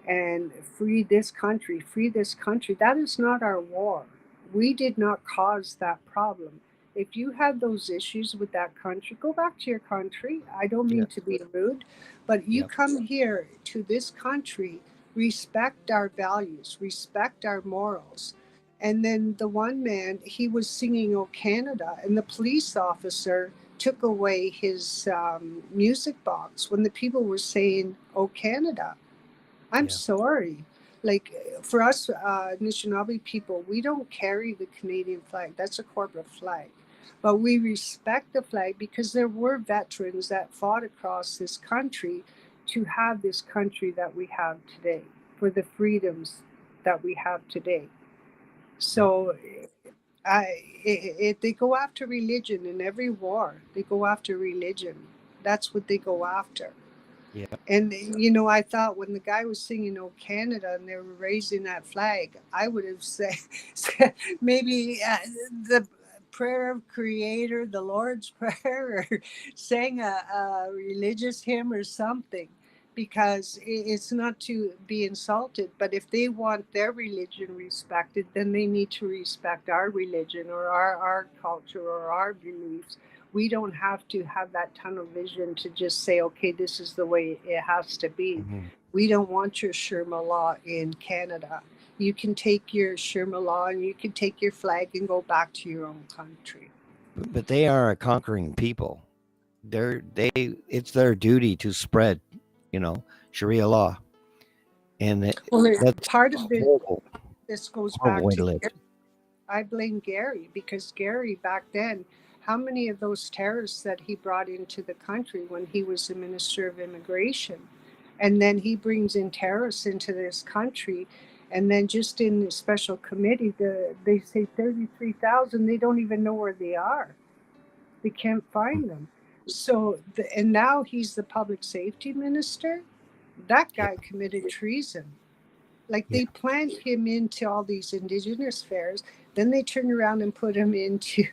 And free this country, free this country. That is not our war. We did not cause that problem. If you had those issues with that country, go back to your country. I don't mean Yeah. to be rude, but you Yep. come here to this country, respect our values, respect our morals, And then the one man, he was singing "O Canada," and the police officer took away his music box when the people were saying "O Canada." I'm Yeah. sorry. Like for us Anishinaabe people, we don't carry the Canadian flag. That's a corporate flag. But we respect the flag because there were veterans that fought across this country to have this country that we have today, for the freedoms that we have today. Yeah. So they go after religion in every war. They go after religion. That's what they go after. Yeah. And you know, I thought when the guy was singing "Oh Canada" and they were raising that flag, I would have said maybe the prayer of Creator, the Lord's Prayer, or sang a religious hymn or something, because it's not to be insulted. But if they want their religion respected, then they need to respect our religion or our culture or our beliefs. We don't have to have that tunnel vision to just say, okay, this is the way it has to be. Hmm. We don't want your Sherma law in Canada. You can take your Sherma law and you can take your flag and go back to your own country. But they are a conquering people. It's their duty to spread, you know, Sharia law, and Well, that's part of horrible, this goes horrible back way to to live. Gary. I blame Gary, because Gary back then, how many of those terrorists that he brought into the country when he was the Minister of Immigration? And then he brings in terrorists into this country. And then just in the special committee, they say 33,000, they don't even know where they are. They can't find them. So, and now he's the public safety minister. That Yeah. guy committed treason. Like Yeah. they plant him into all these indigenous fairs, then they turn around and put him into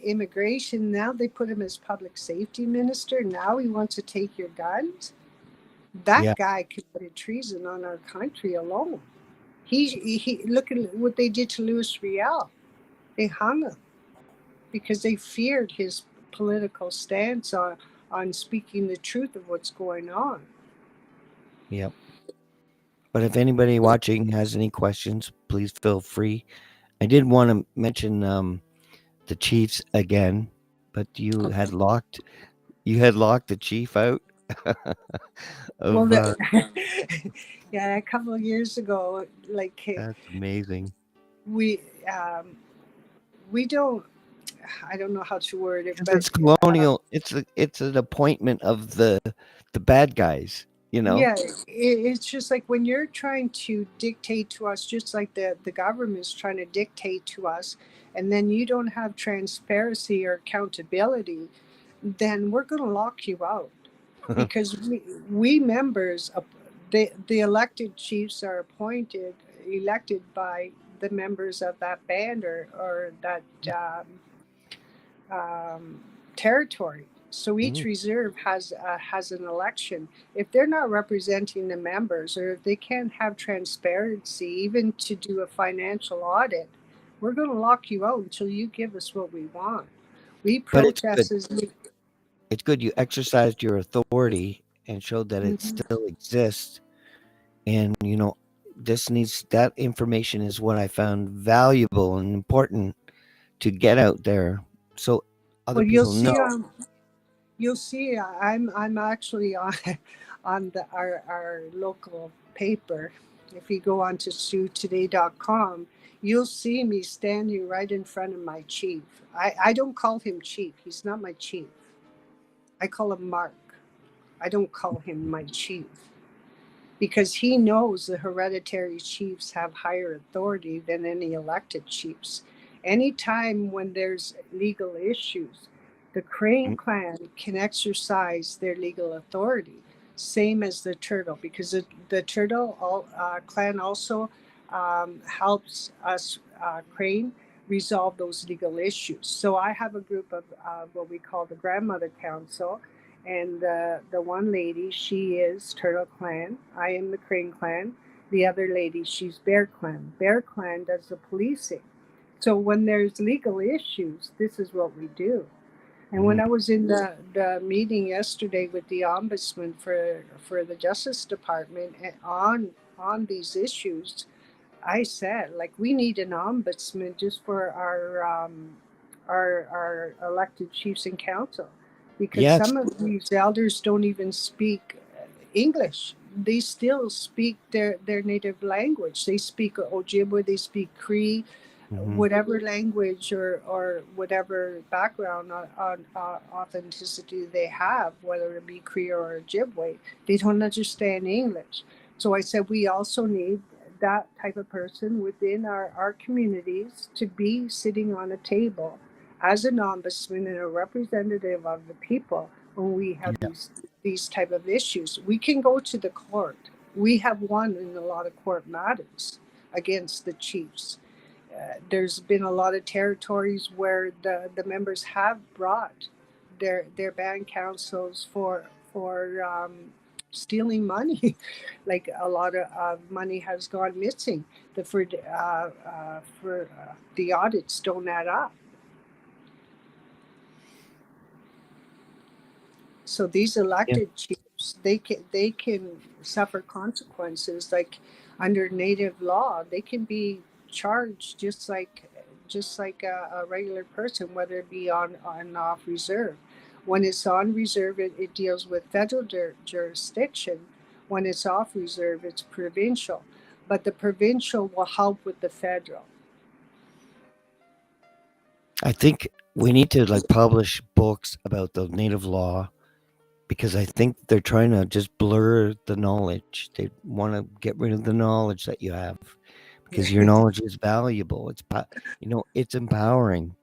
immigration. Now they put him as public safety minister. Now he wants to take your guns. That Yeah. guy committed treason on our country alone. He look at what they did to Louis Riel. They hung him because they feared his political stance on speaking the truth of what's going on. Yeah. But if anybody watching has any questions, please feel free. I did want to mention the Chiefs again, but Okay. you had locked the chief out Well, of yeah, a couple of years ago, like that's amazing. we um, we don't. I don't know how to word it, Because but it's colonial. It's an appointment of the bad guys, you know. yeah, it's just like when you're trying to dictate to us, just like the government is trying to dictate to us, and then you don't have transparency or accountability, then we're going to lock you out, because we members of the elected chiefs are elected by the members of that band or that um, territory. So each Mhm. reserve has an election. If they're not representing the members, or if they can't have transparency, even to do a financial audit, we're going to lock you out until you give us what we want. We But it's good. protest as It's good you exercised your authority and showed that it Mhm. still exists. And this needs that information is what I found valuable and important to get out there so other Well, people know. you'll see. I'm actually on on our local paper. If you go on to SiouxToday.com, you'll see me standing right in front of my chief. I don't call him chief. He's not my chief. I call him Mark. I don't call him my chief, because he knows the hereditary chiefs have higher authority than any elected chiefs. Anytime when there's legal issues, the Crane Mm. clan can exercise their legal authority, same as the Turtle, because the Turtle clan also helps us, Crane, resolve those legal issues. So I have a group of what we call the Grandmother Council, and the one lady, she is Turtle Clan. I am the Crane Clan. The other lady, she's Bear Clan. Bear Clan does the policing. So when there's legal issues, this is what we do. And when Mhm. I was in the meeting yesterday with the ombudsman for the Justice Department on these issues, I said, like, we need an ombudsman just for our elected chiefs and council, because Yes. some of these elders don't even speak English. They still speak their native language. They speak Ojibwe, they speak Cree, Hmm. whatever language or whatever background on authenticity they have, whether it be Cree or Ojibwe, they don't understand English. So I said we also need that type of person within our communities to be sitting on a table as an ombudsman and a representative of the people when we have Yeah. these type of issues. We can go to the court. We have won in a lot of court matters against the chiefs. There's been a lot of territories where the members have brought their band councils for stealing money. Like a lot of money has gone missing. The audits don't add up. So these Yeah. elected chiefs, they can suffer consequences. Like under native law, they can be charged just like a regular person, whether it be on off reserve. When it's on reserve, it deals with federal jurisdiction. When it's off reserve, it's provincial. But the provincial will help with the federal. I think we need to like publish books about the native law because I think they're trying to just blur the knowledge. They want to get rid of the knowledge that you have because your knowledge is valuable. It's empowering.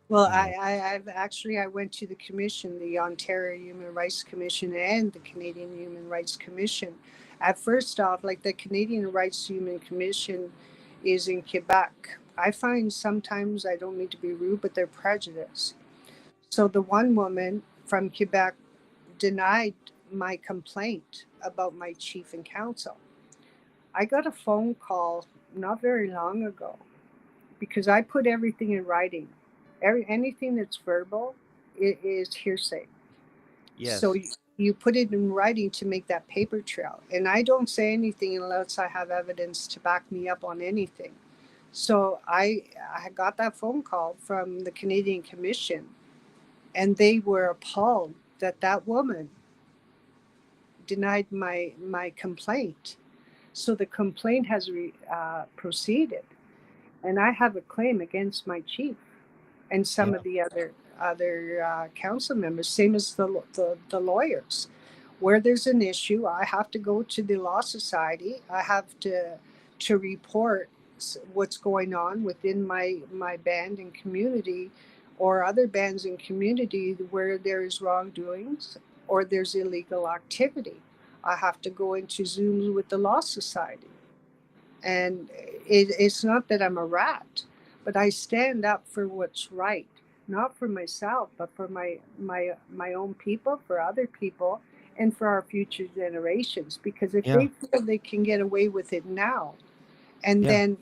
Well, You know, I went to the commission, the Ontario Human Rights Commission and the Canadian Human Rights Commission. At first off, like the Canadian Rights Human Commission is in Quebec. I find sometimes, I don't mean to be rude, but they're prejudiced. So the one woman from Quebec denied my complaint about my chief and council. I got a phone call not very long ago because I put everything in writing. Anything that's verbal is hearsay. So yes. you put it in writing to make that paper trail. And I don't say anything unless I have evidence to back me up on anything. So I got that phone call from the Canadian Commission, and they were appalled that that woman denied my complaint. So the complaint has proceeded, and I have a claim against my chief and some Yeah. of the other council members, same as the lawyers. Where there's an issue, I have to go to the law society. I have to report what's going on within my band and community, or other bands and community where there is wrongdoings or there's illegal activity. I have to go into Zooms with the law society. And it's not that I'm a rat, but I stand up for what's right, not for myself, but for my own people, for other people, and for our future generations. Because if Yeah. they feel they can get away with it now, and Yeah. then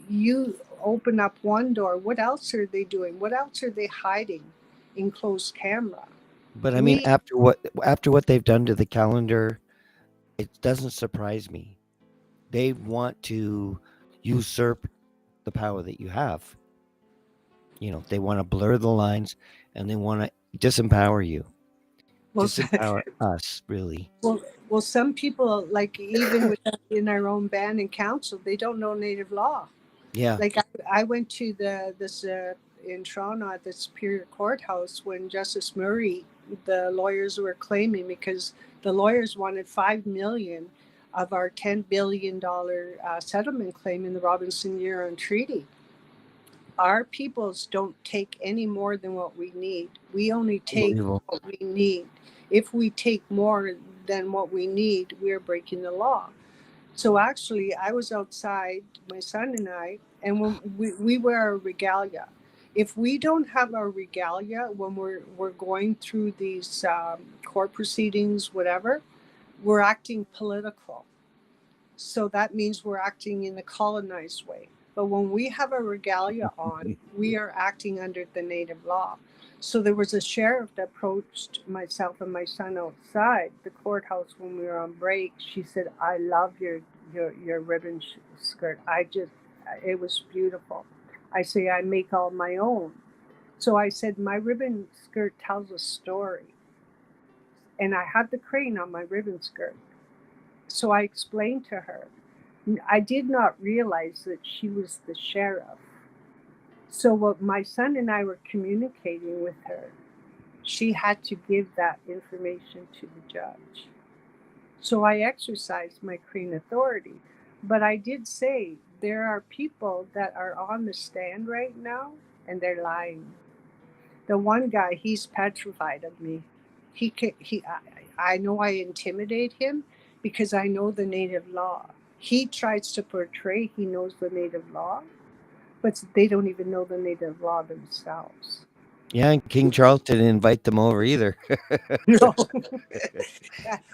you open up one door, what else are they doing? What else are they hiding in closed camera? But I mean, We after what they've done to the calendar, it doesn't surprise me. They want to usurp the power that you have. They want to blur the lines and they want to disempower you, well, disempower us, really. Well, well, some people, like even within our own band and council, they don't know native law. Yeah. Like I went to this in Toronto at the Superior Courthouse when Justice Murray, the lawyers were claiming, because the lawyers wanted 5 million of our $10 billion settlement claim in the Robinson-Huron Treaty. Our peoples don't take any more than what we need. We only take Unbelievable. what we need. If we take more than what we need, we're breaking the law. So actually, I was outside, my son and I, and when we wear our regalia. If we don't have our regalia when we're going through these court proceedings, whatever, we're acting political. So that means we're acting in the colonized way. But when we have a regalia on, we are acting under the native law. So there was a sheriff that approached myself and my son outside the courthouse when we were on break. She said, "I love your ribbon skirt. It was beautiful. I say I make all my own. So I said my ribbon skirt tells a story, and I had the crane on my ribbon skirt. So I explained to her. I did not realize that she was the sheriff. So what my son and I were communicating with her, she had to give that information to the judge. So I exercised my crane authority. But I did say there are people that are on the stand right now and they're lying. The one guy, he's petrified of me. I know I intimidate him because I know the native law. He tries to portray he knows the native law, but they don't even know the native law themselves. Yeah, and King Charles didn't invite them over either. No.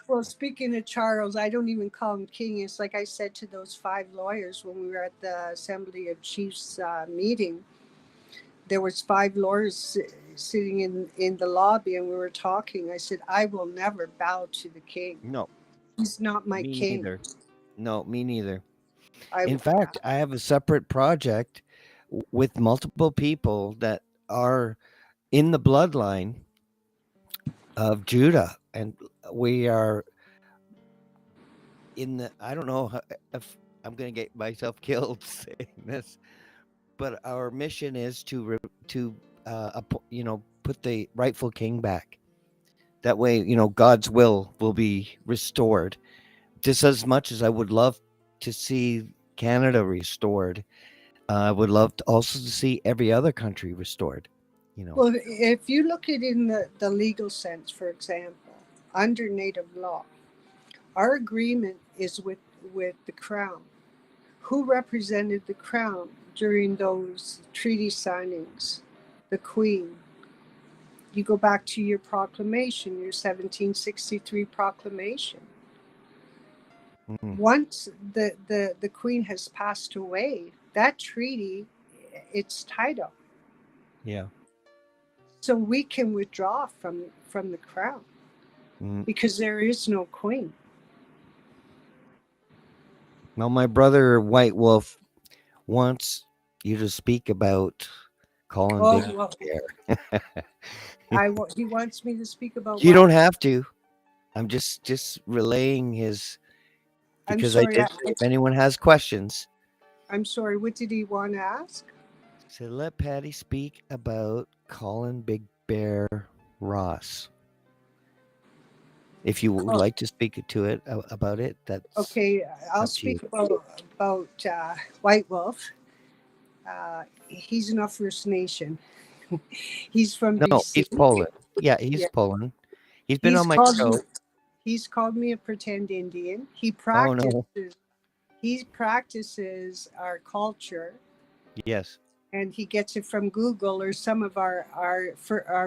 Well, speaking of Charles, I don't even call him king. It's like I said to those 5 lawyers when we were at the Assembly of Chiefs meeting. There was 5 lawyers sitting in the lobby, and we were talking. I said, I will never bow to the king. No, He's not my me king. neither. No, me neither. I In fact, I have a separate project with multiple people that are in the bloodline of Judah, and we are in the. I don't know if I'm going to get myself killed saying this, but our mission is to put the rightful king back. That way, God's will be restored. Just as much as I would love to see Canada restored, I would love to also to see every other country restored. Well, if you look at it in the legal sense, for example, under Native law, our agreement is with the Crown. Who represented the Crown during those treaty signings? The Queen. You go back to your proclamation, your 1763 proclamation. Mm-hmm. Once the Queen has passed away, that treaty, it's tied up. Yeah. So we can withdraw from the Crown because there is no Queen. Now, my brother White Wolf wants you to speak about Colin Big Bear. He wants me to speak about You what? don't have to. I'm just relaying his I'm because I sorry. did. If anyone has questions, I'm sorry. What did he want to ask? so let Patty speak about Colin Big Bear Ross. If you would like to speak to it about it, that's okay. I'll up to you. speak about White Wolf. He's not First Nation. He's from No, BC. he's Poland. Yeah, he's Yeah. Poland. He's been He's on my called me. show. He's called me a pretend Indian. He Oh no. practices. He practices our culture, Yes. and he gets it from Google or some of our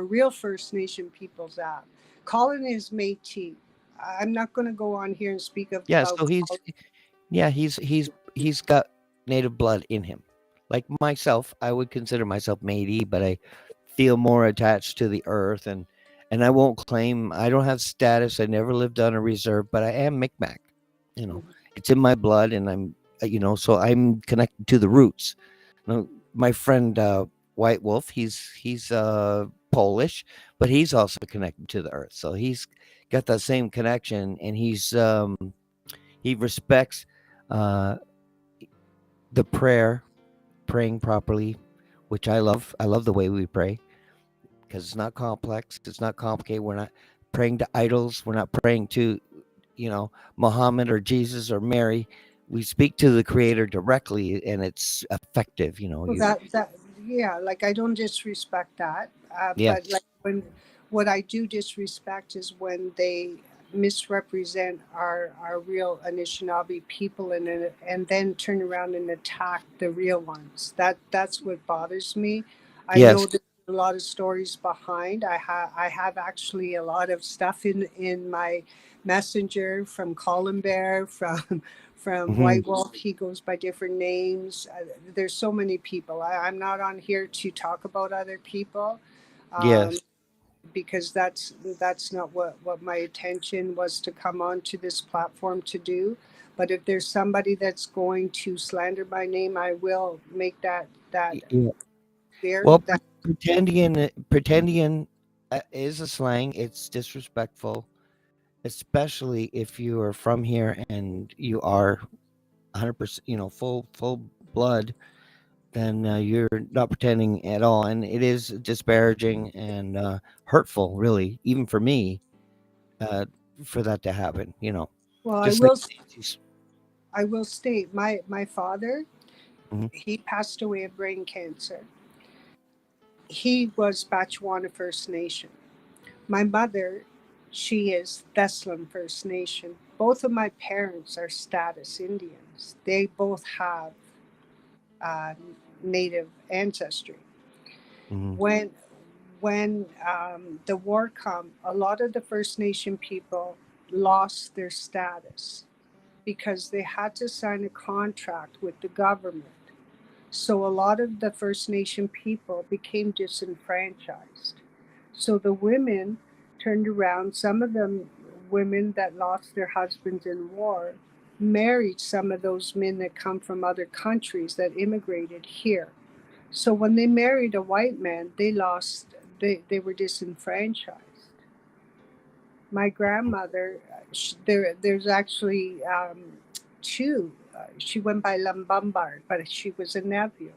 real First Nation people's app. Colin is Métis. I'm not going to go on here and speak Yeah. about So he's got native blood in him. Like myself, I would consider myself Métis, but I feel more attached to the earth, and I won't claim I don't have status. I never lived on a reserve, but I am Micmac. It's in my blood, and so I'm connected to the roots. Now, my friend White Wolf, he's Polish, but he's also connected to the earth. So he's got that same connection, and he respects uh, the praying properly, which I love. I love the way we pray because it's not complex. It's not complicated. We're not praying to idols. We're not praying to, Muhammad or Jesus or Mary. We speak to the Creator directly, and it's effective. well, that yeah, like I don't disrespect that, Yeah. but like what I do disrespect is when they misrepresent our real Anishinaabe people and then turn around and attack the real ones. That's what bothers me. I know Yes. there's a lot of stories behind. I have actually a lot of stuff in my messenger from Colin Bear, from Hmm. White Wolf. He goes by different names. There's so many people. I'm not on here to talk about other people. Um, Yes. because that's not what my intention was to come onto this platform to do. But if there's somebody that's going to slander my name, I will make that Yeah. very Well, that. pretendian is a slang. It's disrespectful, especially if you are from here and you are 100%, full blood. Then you're not pretending at all, and it is disparaging and hurtful, really, even for me, uh, for that to happen. Well, Just like I will state my father, Mhm. he passed away of brain cancer. He was Batchewana First Nation. My mother, she is Thessalon First Nation. Both of my parents are status Indians. They both have uh, Native ancestry. Mhm. When the war come, a lot of the First Nation people lost their status because they had to sign a contract with the government. So a lot of the First Nation people became disenfranchised. So the women turned around, some of them women that lost their husbands in war married some of those men that come from other countries that immigrated here. So when they married a white man, they were disenfranchised. My grandmother, there's actually two. She went by Lambambard, but she was a nephew.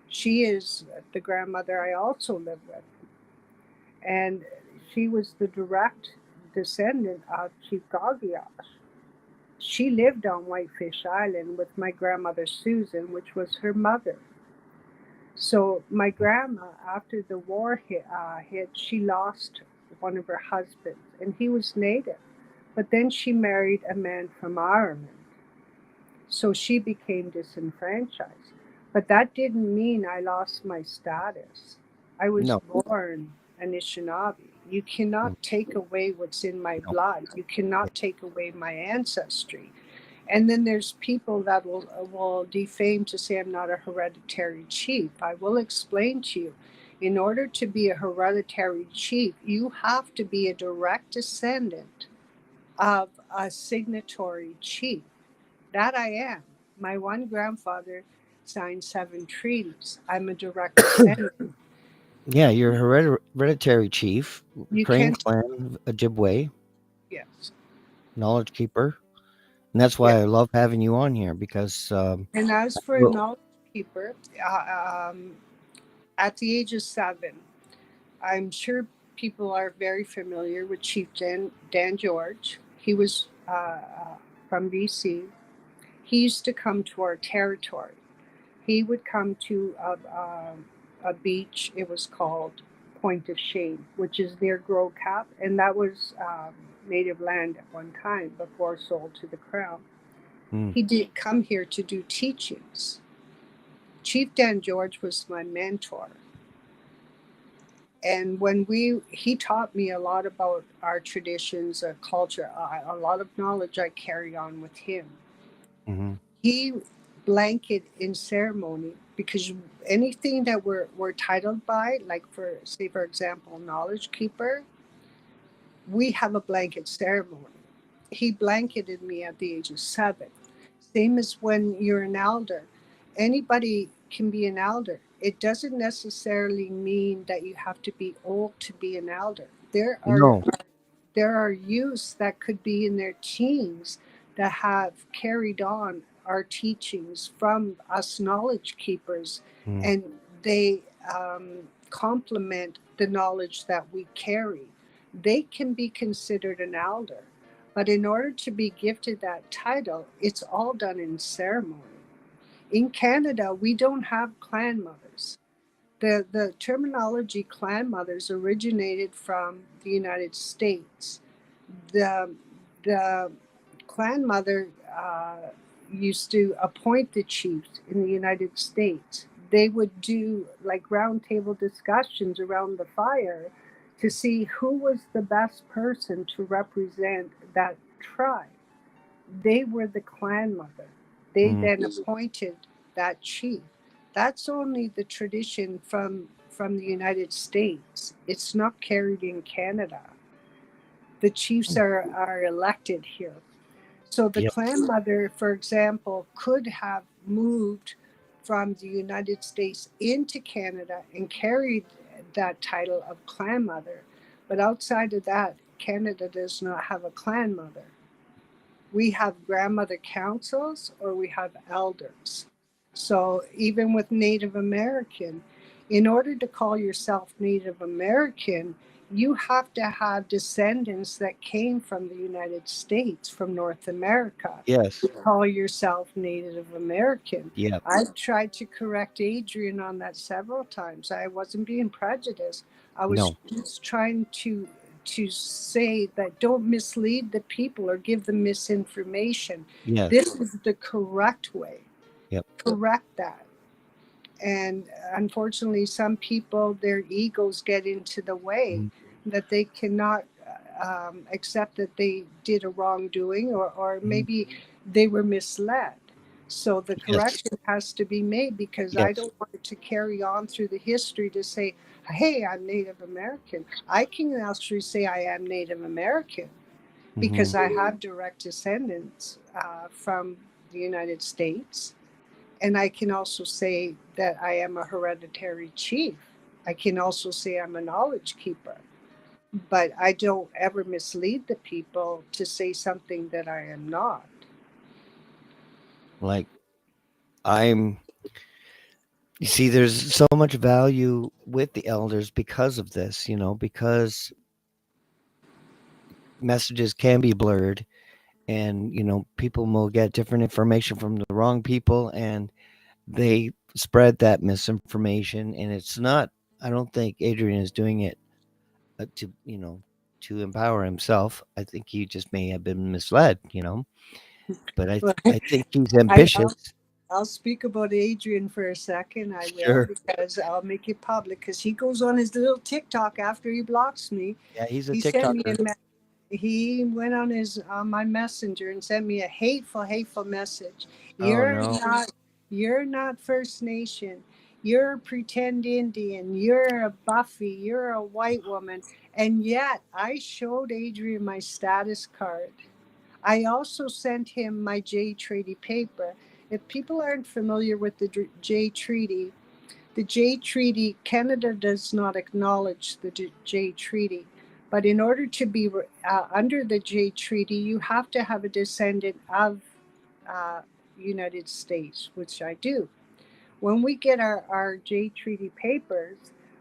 She is the grandmother I also live with. And she was the direct descendant of Chief Gagiash. She lived on Whitefish Island with my grandmother Susan, which was her mother. So my grandma, after the war hit, she lost one of her husbands, and he was native. But then she married a man from Ireland, so she became disenfranchised. But that didn't mean I lost my status. I was No, born Anishinaabe. You cannot take away what's in my no. blood. You cannot take away my ancestry. And then there's people that will defame to say I'm not a hereditary chief. I will explain to you. In order to be a hereditary chief, you have to be a direct descendant of a signatory chief. That I am. My one grandfather signed 7 treaties. I'm a direct descendant. Yeah, you're a hereditary chief, You Crane can't. Clan, Ojibwe, Yes. Knowledgekeeper, and that's Yeah. why I love having you on here because And as for a well, knowledge keeper, at the age of 7, I'm sure people are very familiar with Chief Dan George. He was from BC. He used to come to our territory. He would come to a beach. It was called Point of Shame, which is near Grove Cap, and that was native land at one time before sold to the crown. mm, He did come here to do teachings. Chief Dan George was my mentor, and he taught me a lot about our traditions, culture, a lot of knowledge I carry on with him. mhm. He blanket in ceremony because anything that we're titled by, like for say for example, knowledge keeper, we have a blanket ceremony. He blanketed me at the age of 7. Same as when you're an elder. Anybody can be an elder. It doesn't necessarily mean that you have to be old to be an elder. No, There are youths that could be in their teens that have carried on our teachings from us knowledge keepers, mm, and they complement the knowledge that we carry. They can be considered an elder, but in order to be gifted that title, it's all done in ceremony. In Canada, we don't have clan mothers. The terminology clan mothers originated from the United States. The the clan mother used to appoint the chiefs in the United States. They would do like round table discussions around the fire to see who was the best person to represent that tribe. They were the clan mother. They mm, then appointed that chief. That's only the tradition from the United States. It's not carried in Canada. The chiefs are elected here. So the Yep. clan mother, for example, could have moved from the United States into Canada and carried that title of clan mother. But outside of that, Canada does not have a clan mother. We have grandmother councils or we have elders. So even with Native American, in order to call yourself Native American, you have to have descendants that came from the United States, from North America, Yes. to call yourself Native American. Yep. I've tried to correct Adrian on that several times. I wasn't being prejudiced. I was No. just trying to say that don't mislead the people or give them misinformation. Yes. This is the correct way. Yep. Correct that. And unfortunately, some people, their egos get into the way that they cannot accept that they did a wrongdoing, or maybe they were misled. So the Yes. correction has to be made, because I Yes. don't want it to carry on through the history to say, hey, I'm Native American. I can actually say I am Native American because I have direct descendants from the United States. And I can also say that I am a hereditary chief. I can also say I'm a knowledge keeper. But I don't ever mislead the people to say something that I am not. Like I'm you see, there's so much value with the elders because of this, because messages can be blurred and, people will get different information from the wrong people and they spread that misinformation. And it's not, I don't think Adrian is doing it to empower himself. I think he just may have been misled. But I think he's I, ambitious. I'll speak about Adrian for a second. I will, Sure. because I'll make it public. Because he goes on his little TikTok after he blocks me. Yeah, he's a He sent me TikToker. he went on my messenger and sent me a hateful message. Oh You're no. not First Nation. You're a pretend Indian. You're a Buffy. You're a white woman. And yet I showed Adrian my status card. I also sent him my J Treaty paper. If people aren't familiar with the J Treaty, Canada does not acknowledge the J Treaty. But in order to be under the J Treaty, you have to have a descendant of United States, which I do. When we get our J Treaty papers,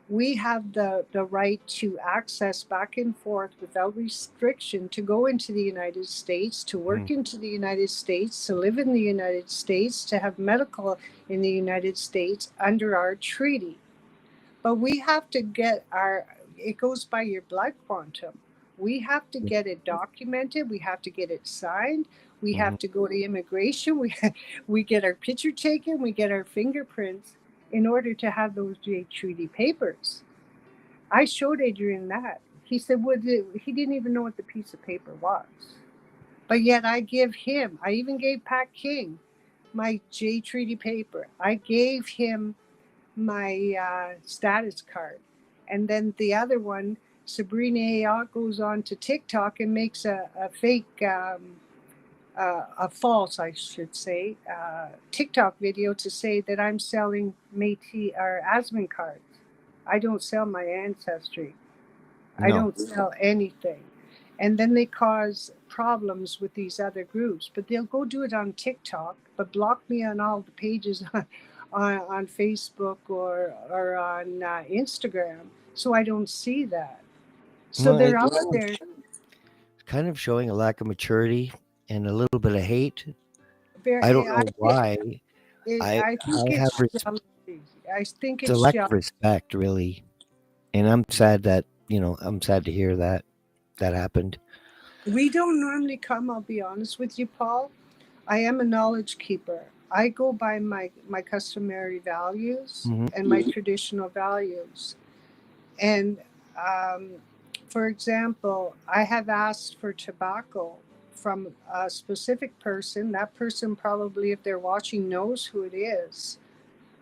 we have the right to access back and forth without restriction to go into the United States, to work into the United States, to live in the United States, to have medical in the United States under our treaty. But we have to get it goes by your blood quantum. We have to get it documented. We have to get it signed. We have to go to immigration. We get our picture taken. We get our fingerprints in order to have those J Treaty papers. I showed Adrian that. He said, he didn't even know what the piece of paper was. But yet I even gave Pat King my J Treaty paper. I gave him my status card. And then the other one, Sabrina Ayotte, goes on to TikTok and makes a fake, a false, I should say, TikTok video to say that I'm selling Métis or Asmin cards. I don't sell my ancestry. I No. don't sell anything. And then they cause problems with these other groups, but they'll go do it on TikTok, but block me on all the pages on Facebook or on Instagram, so I don't see that. So Well, they're out there. it's kind of showing a lack of maturity and a little bit of hate. I don't know why. I I think have it's jealousy. I think it's select jealousy. respect, really, and I'm sad that I'm sad to hear that happened. We don't normally come, I'll be honest with you, Paul. I am a knowledge keeper. I go by my customary values and my traditional values. And for example, I have asked for tobacco from a specific person. That person probably, if they're watching, knows who it is.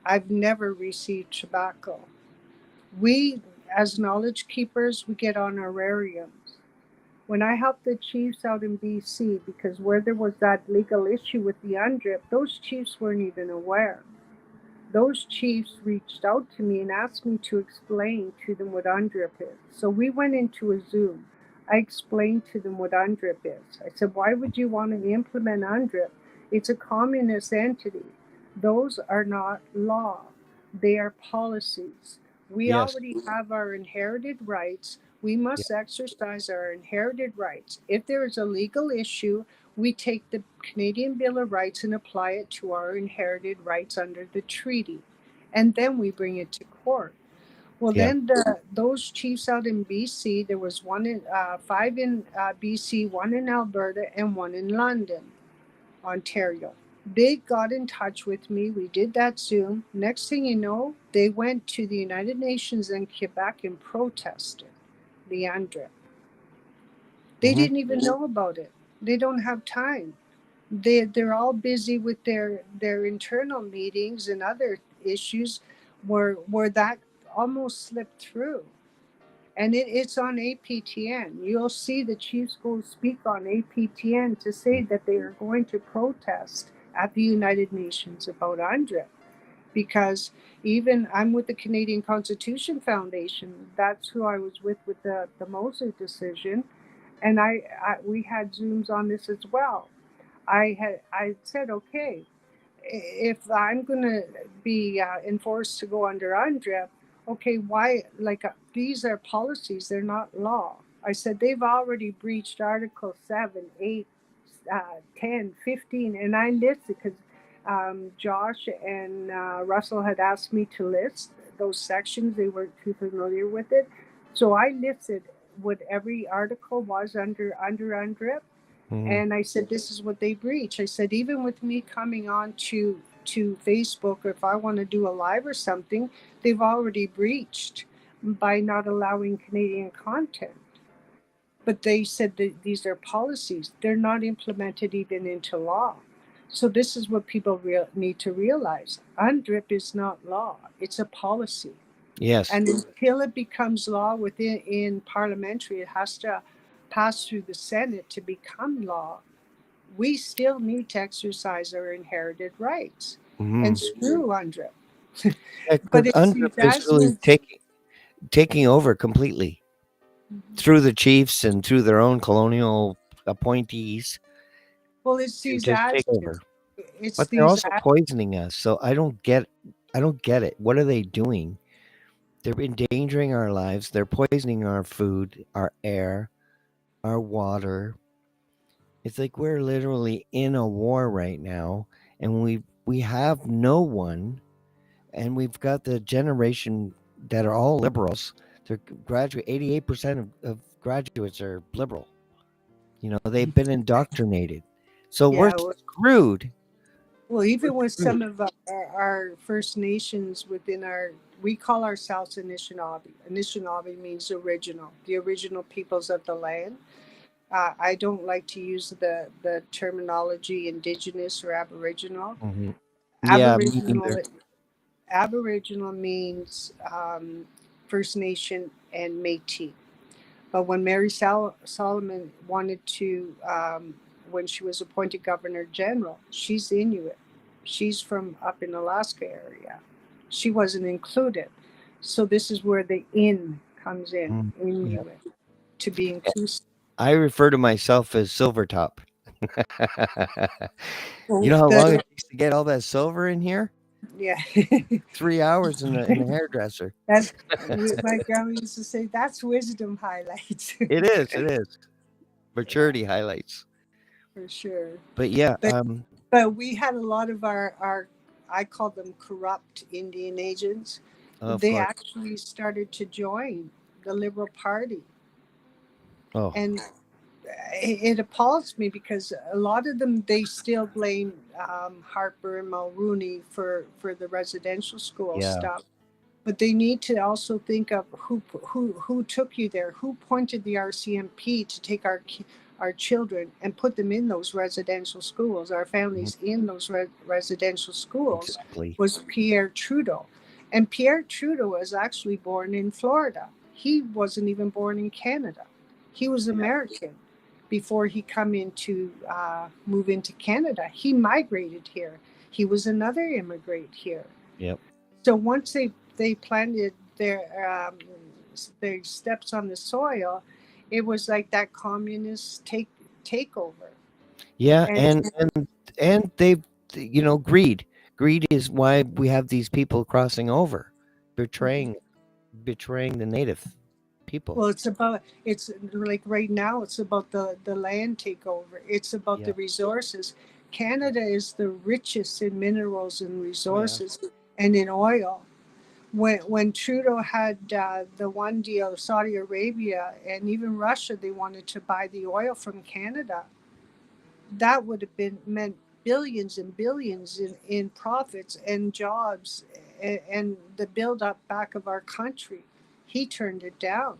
I've never received tobacco. We, as knowledge keepers, we get honorariums. When I helped the chiefs out in BC, because where there was that legal issue with the UNDRIP, those chiefs weren't even aware. Those chiefs reached out to me and asked me to explain to them what UNDRIP is. So we went into a Zoom. I explained to them what UNDRIP is. I said, why would you want to implement UNDRIP? It's a communist entity. Those are not law. They are policies. We Yes. already have our inherited rights. We Yeah. must exercise our inherited rights. If there is a legal issue, we take the Canadian Bill of Rights and apply it to our inherited rights under the treaty. And then we bring it to court. Well, Yeah. then those chiefs out in BC, there was five in BC, one in Alberta, and one in London, Ontario. They got in touch with me. We did that Zoom. Next thing you know, they went to the United Nations in Quebec and protested the UNDRIP. They didn't even know about it. They don't have time. They're all busy with their internal meetings and other issues where that almost slipped through. And it's on APTN. You'll see the chiefs go speak on APTN to say that they are going to protest at the United Nations about UNDRIP. Because even I'm with the Canadian Constitution Foundation. That's who I was with the Moser decision. And we had Zooms on this as well. I said, okay, if I'm going to be enforced to go under UNDRIP, okay, why, these are policies, they're not law. I said, they've already breached Article 7, 8, 10, 15, and I listed because Josh and Russell had asked me to list those sections. They weren't too familiar with it. So I listed what every article was under UNDRIP. And I said, this is what they breach. I said, even with me coming on to Facebook, or if I want to do a live or something, they've already breached by not allowing Canadian content. But they said that these are policies. They're not implemented even into law. So this is what people need to realize. UNDRIP is not law. It's a policy. Yes. And until it becomes law in parliamentary, it has to pass through the Senate to become law. We still need to exercise our inherited rights. And screw UNDRIP. But it's UNDRIP is really taking over completely through the chiefs and through their own colonial appointees. Well, it's To these just take advocates. over. It's But they're these also poisoning us. So I don't get it. What are they doing? They're endangering our lives. They're poisoning our food, our air, our water. It's like we're literally in a war right now, and we have no one, and we've got the generation that are all liberals. They're 88% of graduates are liberal. They've been indoctrinated. So we're Yeah. screwed. Well, We're even with screwed. some of our First Nations within we call ourselves Anishinaabe. Anishinaabe means original, the original peoples of the land. I don't like to use the terminology Indigenous or Aboriginal. Yeah, me Aboriginal, neither. Aboriginal means First Nation and Métis. But when Mary Solomon wanted to, when she was appointed Governor General, she's Inuit. She's from up in Alaska area. She wasn't included. So this is where the in comes in, Yeah. Inuit, to be inclusive. I refer to myself as Silvertop. You Well, know how long it takes to get all that silver in here? yeah. 3 hours in a hairdresser. That's my grandma used to say. That's wisdom highlights It is. It is. Maturity highlights. for sure. But yeah, But we had a lot of our I call them corrupt Indian agents. of They course. actually started to join the Liberal Party, Oh, and it appalls me because a lot of them they still blame Harper and Mulrooney for the residential school yeah. stuff. But they need to also think of who took you there, who pointed the RCMP to take our children and put them in those residential schools, our families in those residential schools, Exactly. was Pierre Trudeau. And Pierre Trudeau was actually born in Florida. He wasn't even born in Canada. He was American before he come into move into Canada. He migrated here. He was another immigrant here. Yep. So once they planted their steps on the soil, it was like that communist takeover. Yeah, And and they've, greed is why we have these people crossing over, betraying the native people. well, it's like right now it's about the land takeover. It's about Yeah. the resources. Canada is the richest in minerals and Oh yeah. resources and in oil. When Trudeau had the one deal, Saudi Arabia and even Russia, they wanted to buy the oil from Canada. That would have been meant billions and billions in profits and jobs and the build up back of our country. He turned it down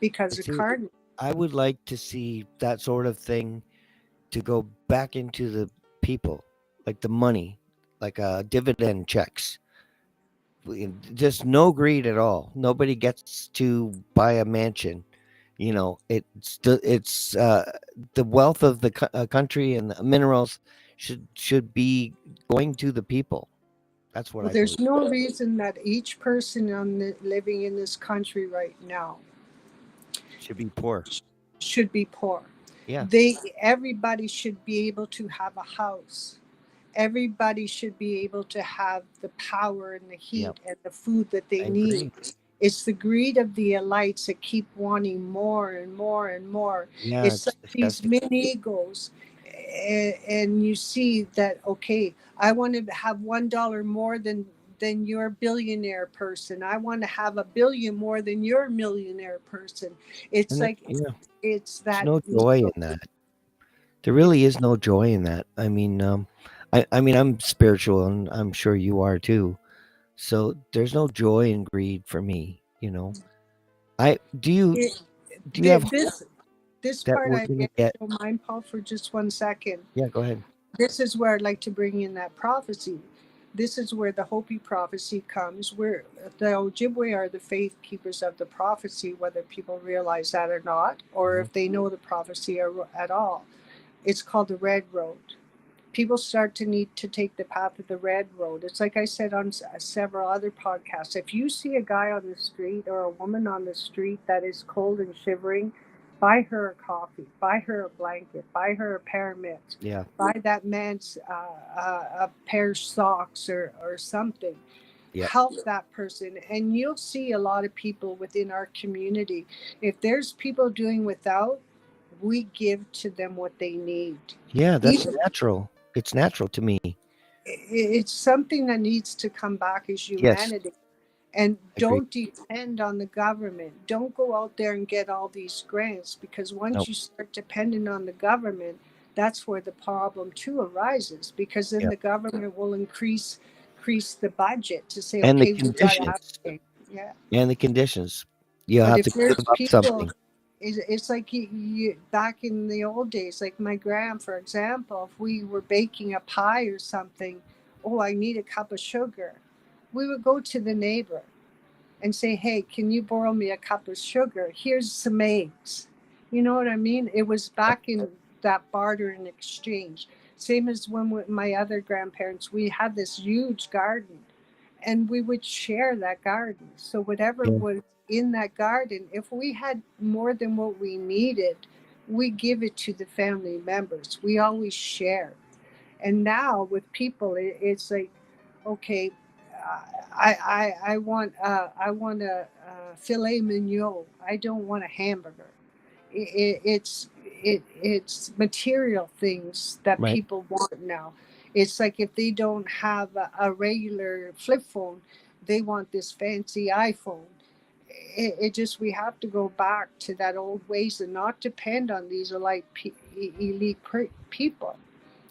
because of See, carbon. I would like to see that sort of thing to go back into the people, like the money, like dividend checks. Just no greed at all. Nobody gets to buy a mansion. It's the wealth of the country and the minerals should be going to the people. That's what Well, I believe. there's no reason that each person living in this country right now Should be poor. should be poor. Yeah. Everybody should be able to have a house. Everybody should be able to have the power and the Yep. heat and the food that they I need. agree. It's the greed of the elites that keep wanting more and more and more. Yeah, It's it's like these disgusting. mini egos. And you see that, okay, I want to have $1 more than your billionaire person. I want to have a billion more than your millionaire person. It's And like yeah, it's there's that no joy in that. There it's really is no joy in that. I mean, I'm spiritual, and I'm sure you are too. So there's no joy in greed for me. I it, do you have hope this that part we're I gonna if get? you don't mind, Paul, for just 1 second. Yeah, go ahead. This is where I'd like to bring in that prophecy. This is where the Hopi prophecy comes, where the Ojibwe are the faith keepers of the prophecy, whether people realize that or not, or Mhm. if they know the prophecy at all. It's called the Red Road. People start to need to take the path of the red road. It's like I said on several other podcasts. If you see a guy on the street or a woman on the street that is cold and shivering, buy her a coffee, buy her a blanket, buy her a pair of mitts, Yeah, buy that man's a pair of socks or something. yep. Help that person. And you'll see a lot of people within our community. If there's people doing without, we give to them what they need. Yeah, that's Even natural. It's natural to me. it's something that needs to come back as Yes, humanity. And I agree. don't depend on the government. Don't go out there and get all these grants, because once Nope. you start depending on the government, that's where the problem too arises, because then Yeah, the government will increase the budget to say, and the okay, we got to have conditions, it. Yeah. and the conditions. You But have if to give there's up people, something. it's like back in the old days, like my gram, for example, if we were baking a pie or something, oh, I need a cup of sugar. We would go to the neighbor and say, hey, can you borrow me a cup of sugar? Here's some eggs. You know what I mean? It was back in that barter and exchange. Same as when with my other grandparents, we had this huge garden and we would share that garden. So whatever Yeah, was in that garden, if we had more than what we needed, we give it to the family members. We always share. And now with people, it's like, okay, I want a filet mignon. I don't want a hamburger. It's material things that right. people want now. It's like if they don't have a regular flip phone, they want this fancy iPhone. It just we have to go back to that old ways and not depend on these elite people.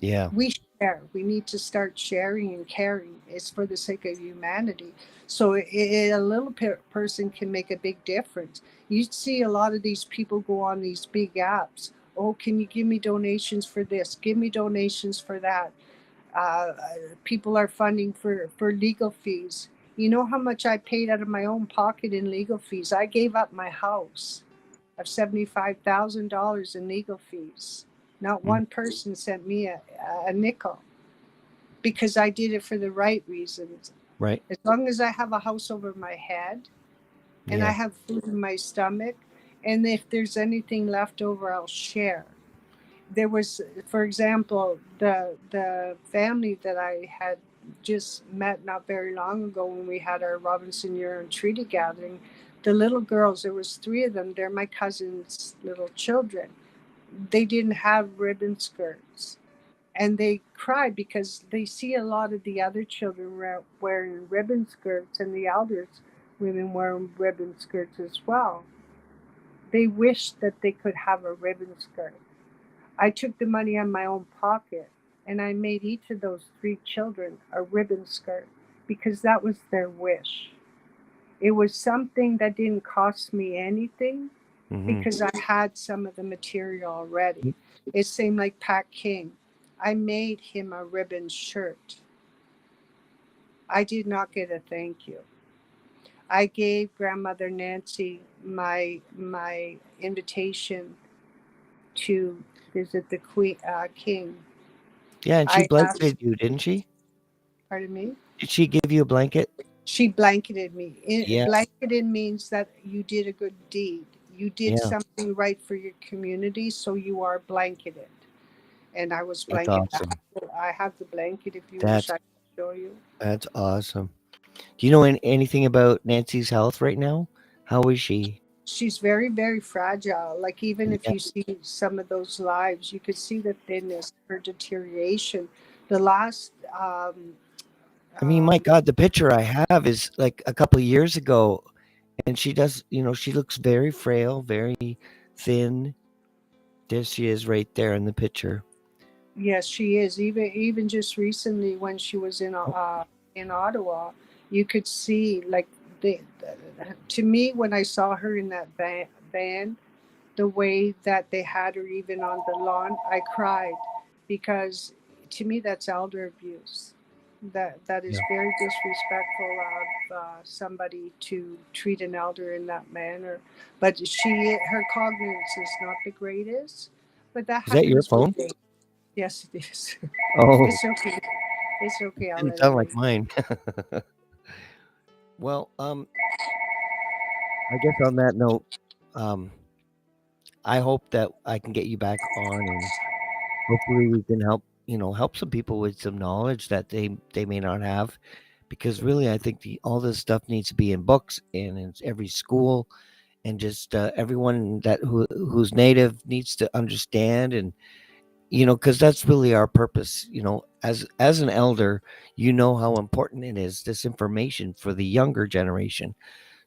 Yeah, We share. We need to start sharing and caring. It's for the sake of humanity. So a little person can make a big difference. You see a lot of these people go on these big apps. Oh, can you give me donations for this? Give me donations for that. People are funding for legal fees. You know how much I paid out of my own pocket in legal fees? I gave up my house of $75,000 in legal fees. Not Mm. one person sent me a nickel because I did it for the right reasons. Right. As long as I have a house over my head and I Yeah. have food in my stomach, and if there's anything left over, I'll share. There was, for example, the family that I had just met not very long ago when we had our Robinson Year and Treaty gathering. The little girls, there was three of them. They're my cousin's little children. They didn't have ribbon skirts, and they cried because they see a lot of the other children wearing ribbon skirts, and the elders women wearing ribbon skirts as well. They wished that they could have a ribbon skirt. I took the money out of my own pocket and I made each of those three children a ribbon skirt because that was their wish. It was something that didn't cost me anything Mm-hmm. because I had some of the material already. It seemed like Pat King. I made him a ribbon shirt. I did not get a thank you. I gave Grandmother Nancy my invitation to visit the King. Yeah, and she I asked, blanketed you, didn't she? pardon me? Did she give you a blanket? She blanketed me. Yeah. Blanketed means that you did a good deed. You did Yeah. something right for your community, so you are blanketed. And I was That's blanketed. awesome. I have the blanket if you wish That's I could show you. that's awesome. Do you know anything about Nancy's health right now? How is she? She's very, very fragile. Like, even if Yeah. you see some of those lives, you could see the thinness, her deterioration. The last I mean, my um, God, the picture I have is like a couple of years ago, and she does. She looks very frail, very thin. There she is, right there in the picture. yes, she is. Even just recently, when she was Oh, in Ottawa, you could see like to me when I saw her in that van, the way that they had her even on the lawn, I cried because to me that's elder abuse. That is yeah. very disrespectful of somebody to treat an elder in that manner. But her cognizance is not the greatest. But that Is that your happens with phone? age. Yes, it is. Oh, It's okay. It's okay. I'll didn't let it sound like go. mine. Well, I guess on that note, um, I hope that I can get you back on, and hopefully we can help some people with some knowledge that they may not have, because really I think all this stuff needs to be in books and in every school, and just everyone who's native needs to understand, and because that's really our purpose. As an elder, how important it is, this information for the younger generation,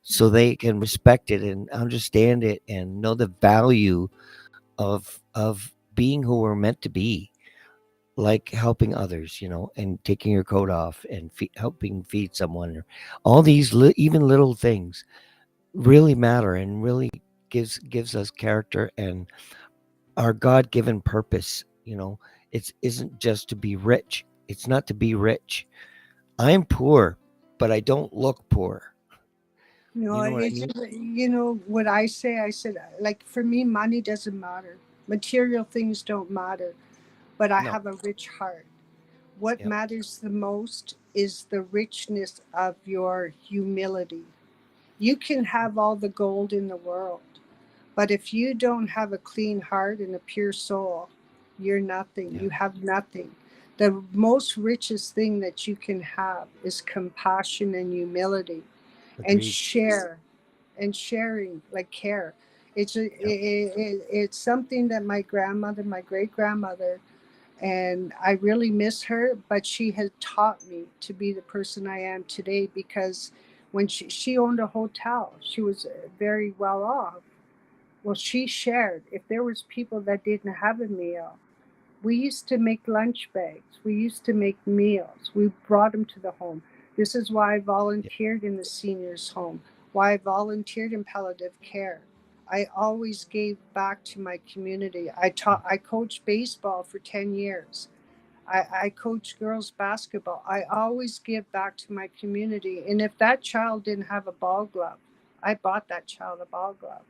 so they can respect it and understand it and know the value of being who we're meant to be, like helping others, and taking your coat off and helping feed someone, or all these even little things really matter and really gives us character and our God-given purpose. It isn't just to be rich. It's not to be rich. I'm poor, but I don't look poor. No, You know what I it's mean? just, what I say. I said, like, for me, money doesn't matter. Material things don't matter. But I No. have a rich heart. What Yep. matters the most is the richness of your humility. You can have all the gold in the world, but if you don't have a clean heart and a pure soul, you're nothing. Yeah. You have nothing. The most richest thing that you can have is compassion and humility and Agreed. sharing like care. Yep. It's something that my grandmother, my great grandmother, and I really miss her, but she has taught me to be the person I am today because when she owned a hotel, she was very well off. Well, she shared. If there was people that didn't have a meal, we used to make lunch bags. We used to make meals. We brought them to the home. This is why I Yep. volunteered in the seniors' home, why I volunteered in palliative care. I always gave back to my community. I coached baseball for 10 years. I coach girls basketball. I always give back to my community. And if that child didn't have a ball glove, I bought that child a ball glove.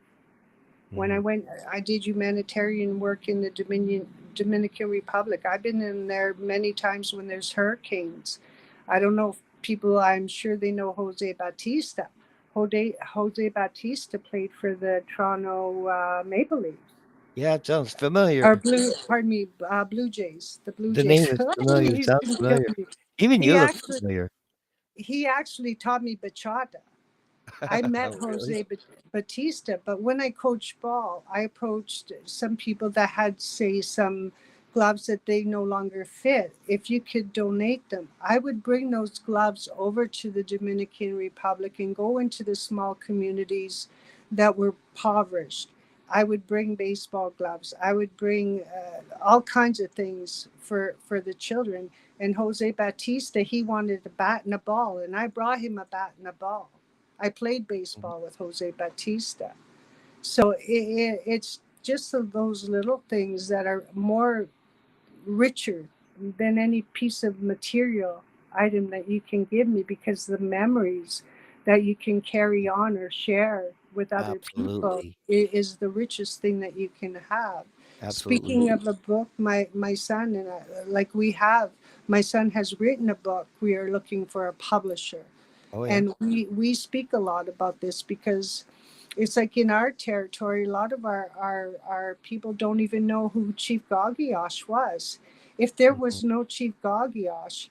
When Mm-hmm. I did humanitarian work in the Dominican Republic. I've been in there many times when there's hurricanes. I don't know if people, I'm sure they know Jose Bautista. Jose Bautista played for the Toronto Maple Leafs. Yeah, it sounds familiar. Or pardon me, Blue Jays. The Blue The name Jays. is familiar. He's Sounds gonna kill familiar. me. Even He you look actually, familiar. he actually taught me bachata. I met Oh, really? Jose Batista, but when I coached ball, I approached some people that had, say, some gloves that they no longer fit. If you could donate them, I would bring those gloves over to the Dominican Republic and go into the small communities that were impoverished. I would bring baseball gloves. I would bring all kinds of things for the children. And Jose Batista, he wanted a bat and a ball, and I brought him a bat and a ball. I played Mhm. baseball with Jose Batista. So it's just those little things that are more richer than any piece of material item that you can give me, because the memories that you can carry on or share with other people Absolutely. is the richest thing that you can have. Absolutely. Speaking of a book, my son and I, like we have, my son has written a book. We are looking for a publisher, Oh, yeah. and we speak a lot about this because it's like in our territory, a lot of our people don't even know who Chief Gagiosh was. If there Mhm. was no Chief Gagiosh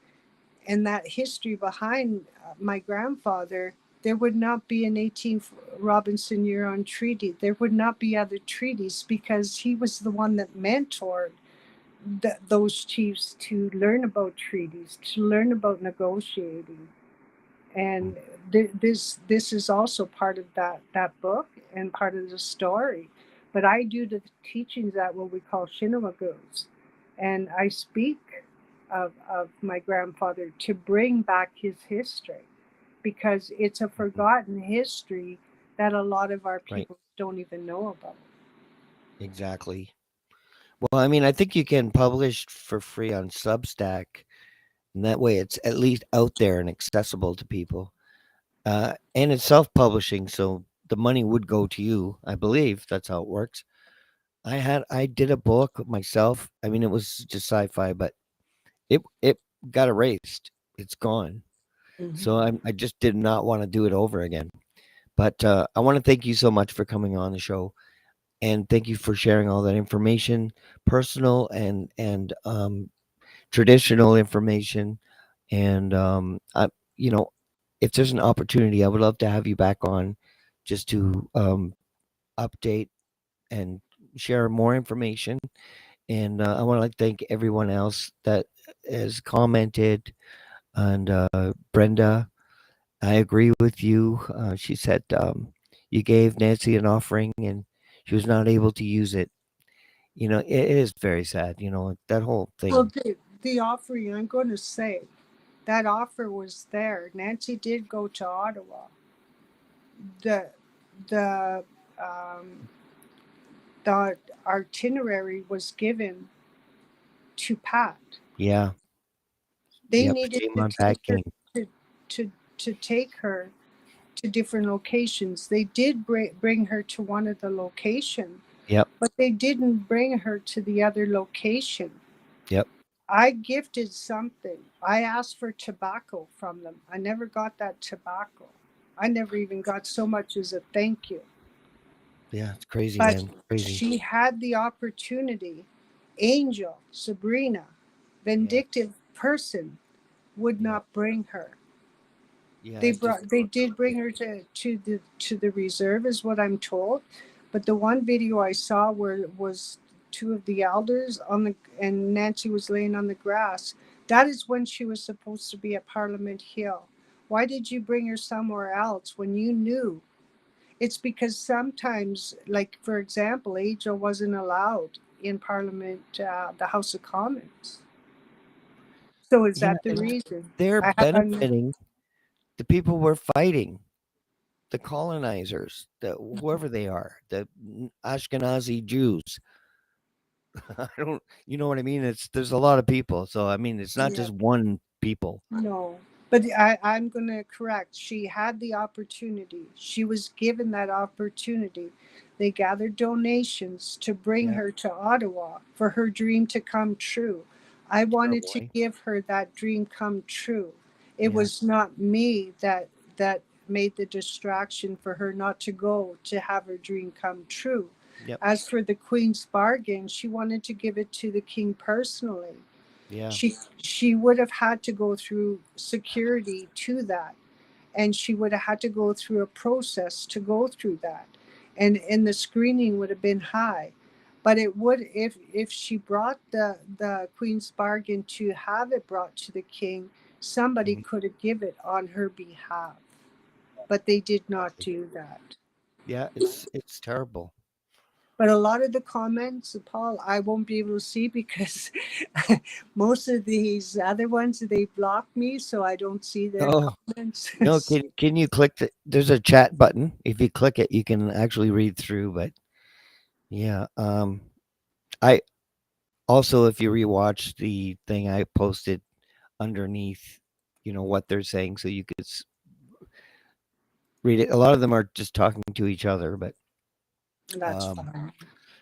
and that history behind my grandfather, there would not be an 18th Robinson Huron Treaty. There would not be other treaties, because he was the one that mentored those chiefs to learn about treaties, to learn about negotiating. Mm. And this is also part of that book and part of the story. But I do the teachings at what we call Shinawagos, and I speak of my grandfather to bring back his history, because it's a Mhm. forgotten history that a lot of our Right. people don't even know about. Exactly. Well, I mean, I think you can publish for free on Substack, and that way it's at least out there and accessible to people. And it's self-publishing, so the money would go to you. I believe that's how it works. I did a book myself. I mean, it was just sci-fi, but it got erased. It's gone. So Mhm. I just did not want to do it over again. But I want to thank you so much for coming on the show, and thank you for sharing all that information, personal and traditional information. And you know, if there's an opportunity, I would love to have you back on, just to update and share more information. And I want to thank everyone else that has commented. And Brenda, I agree with you. She said you gave Nancy an offering and she was not able to use it. It is very sad. That whole Well, thing. the offering, I'm going to say, that offer was there. Nancy did go to Ottawa. The the um, the itinerary was given to Pat. Yeah. They Yep. needed Shame to on Pat take her King. to to to take her to different locations. They did bring her to one of the location, Yep. but they didn't bring her to the other location. Yep. I gifted something. I asked for tobacco from them. I never got that tobacco. I never even got so much as a thank you. Yeah. It's crazy, But man. Crazy. she had the opportunity. Angel, Sabrina, Yeah. vindictive person, would Yeah. not bring her. Yeah. They It just brought they did bring her to the reserve, is what I'm told. But the one video I saw where was two of the elders on the, and Nancy was laying on the grass. That is when she was supposed to be at Parliament Hill. Why did you bring her somewhere else when you knew? It's because sometimes, like for example, Angel wasn't allowed in Parliament, the House of Commons. So is yeah, that the and reason? they're I have un- benefiting the people we're fighting, the colonizers, whoever they are, the Ashkenazi Jews. I don't, you know what I mean? There's a lot of people, so I mean, it's not Yeah. just one people. No, but I'm going to correct. She had the opportunity. She was given that opportunity. They gathered donations to bring Yeah, her to Ottawa for her dream to come true. I wanted terrible, to eh? give her that dream come true. It Yeah, was not me that made the distraction for her not to go to have her dream come true. yep, As for the Queen's bargain, she wanted to give it to the king personally. yeah, She would have had to go through security to that, and she would have had to go through a process to go through that, and the screening would have been high. But it would, if she brought the queen's bargain to have it brought to the king, somebody mhm, could have given it on her behalf, but they did not exactly. do that. Yeah, it's terrible. But a lot of the comments, Paul, I won't be able to see because most of these other ones they block me, so I don't see their Oh, no, comments. can you click there's a chat button. If you click it, you can actually read through, but yeah, I also, if you rewatch the thing I posted underneath, what they're saying, so you could read it. A lot of them are just talking to each other, That's um, fine.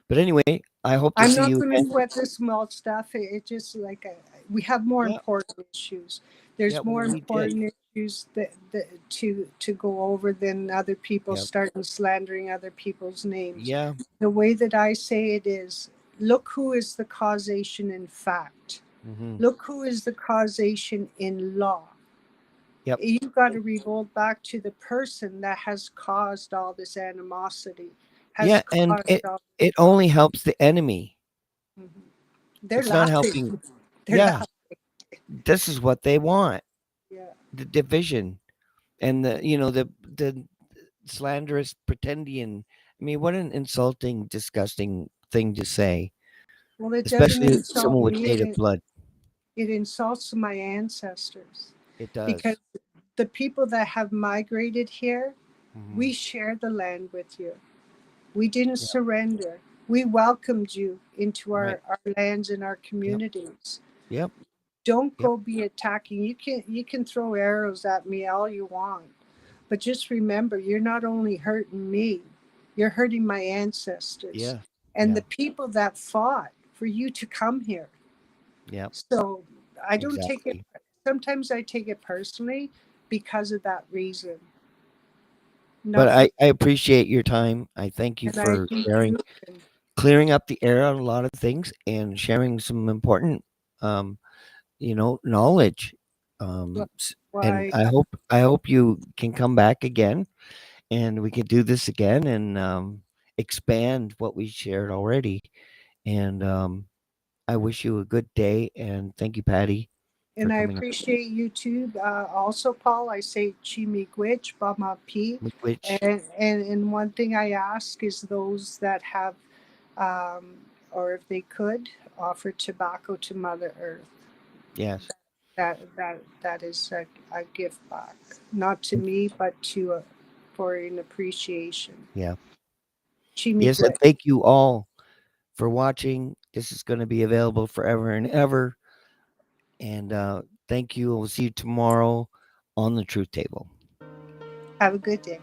but anyway, I hope to I'm see not you going to again. sweat the small stuff. It just like we have more Yeah, important issues. yeah. There's Well, more we did. important issues to go over than other people Yeah, starting slandering other people's names. yeah. The way that I say it is, look who is the causation in fact. Hmm. Look who is the causation in law. Yep. You've got to revolt back to the person that has caused all this animosity, has Yeah, and caused it all it this. only helps the enemy. Mhm. They're It's not laughing. helping. They're Yeah, laughing. this is what they want: Yeah. the division and the slanderous pretendian. I mean, what an insulting, disgusting thing to say, Well, it doesn't especially insult someone with me. native blood. It insults my ancestors It because does. the people that have migrated here, Hmm. we share the land with you. We didn't Yep. surrender. We welcomed you into Right. our lands and our Yep. communities. Yep. Don't Yep. go be attacking. You can throw arrows at me all you want, but just remember, you're not only hurting me, you're hurting my ancestors Yeah. and Yeah. the people that fought for you to come here. Yep. So I don't take it. Exactly. Sometimes I take it personally because of that reason. But Not for, I appreciate your time. I thank you and I for do sharing, too. And clearing up the air on a lot of things, and sharing some important, um, knowledge. And why? I hope you can come back again, and we can do this again, and expand what we shared already. And I wish you a good day, and thank you, Patty, for And I coming on. appreciate you too. Also, Paul, I say chimigwich, bamapi. Which, And one thing I ask is those that have, or if they could, offer tobacco to Mother Earth. yes, That is a gift back, not to me, but for an appreciation. yeah, yes, and Chimigwich. thank you all for watching. This is going to be available forever and ever. And thank you. We'll see you tomorrow on the Truth Table. Have a good day.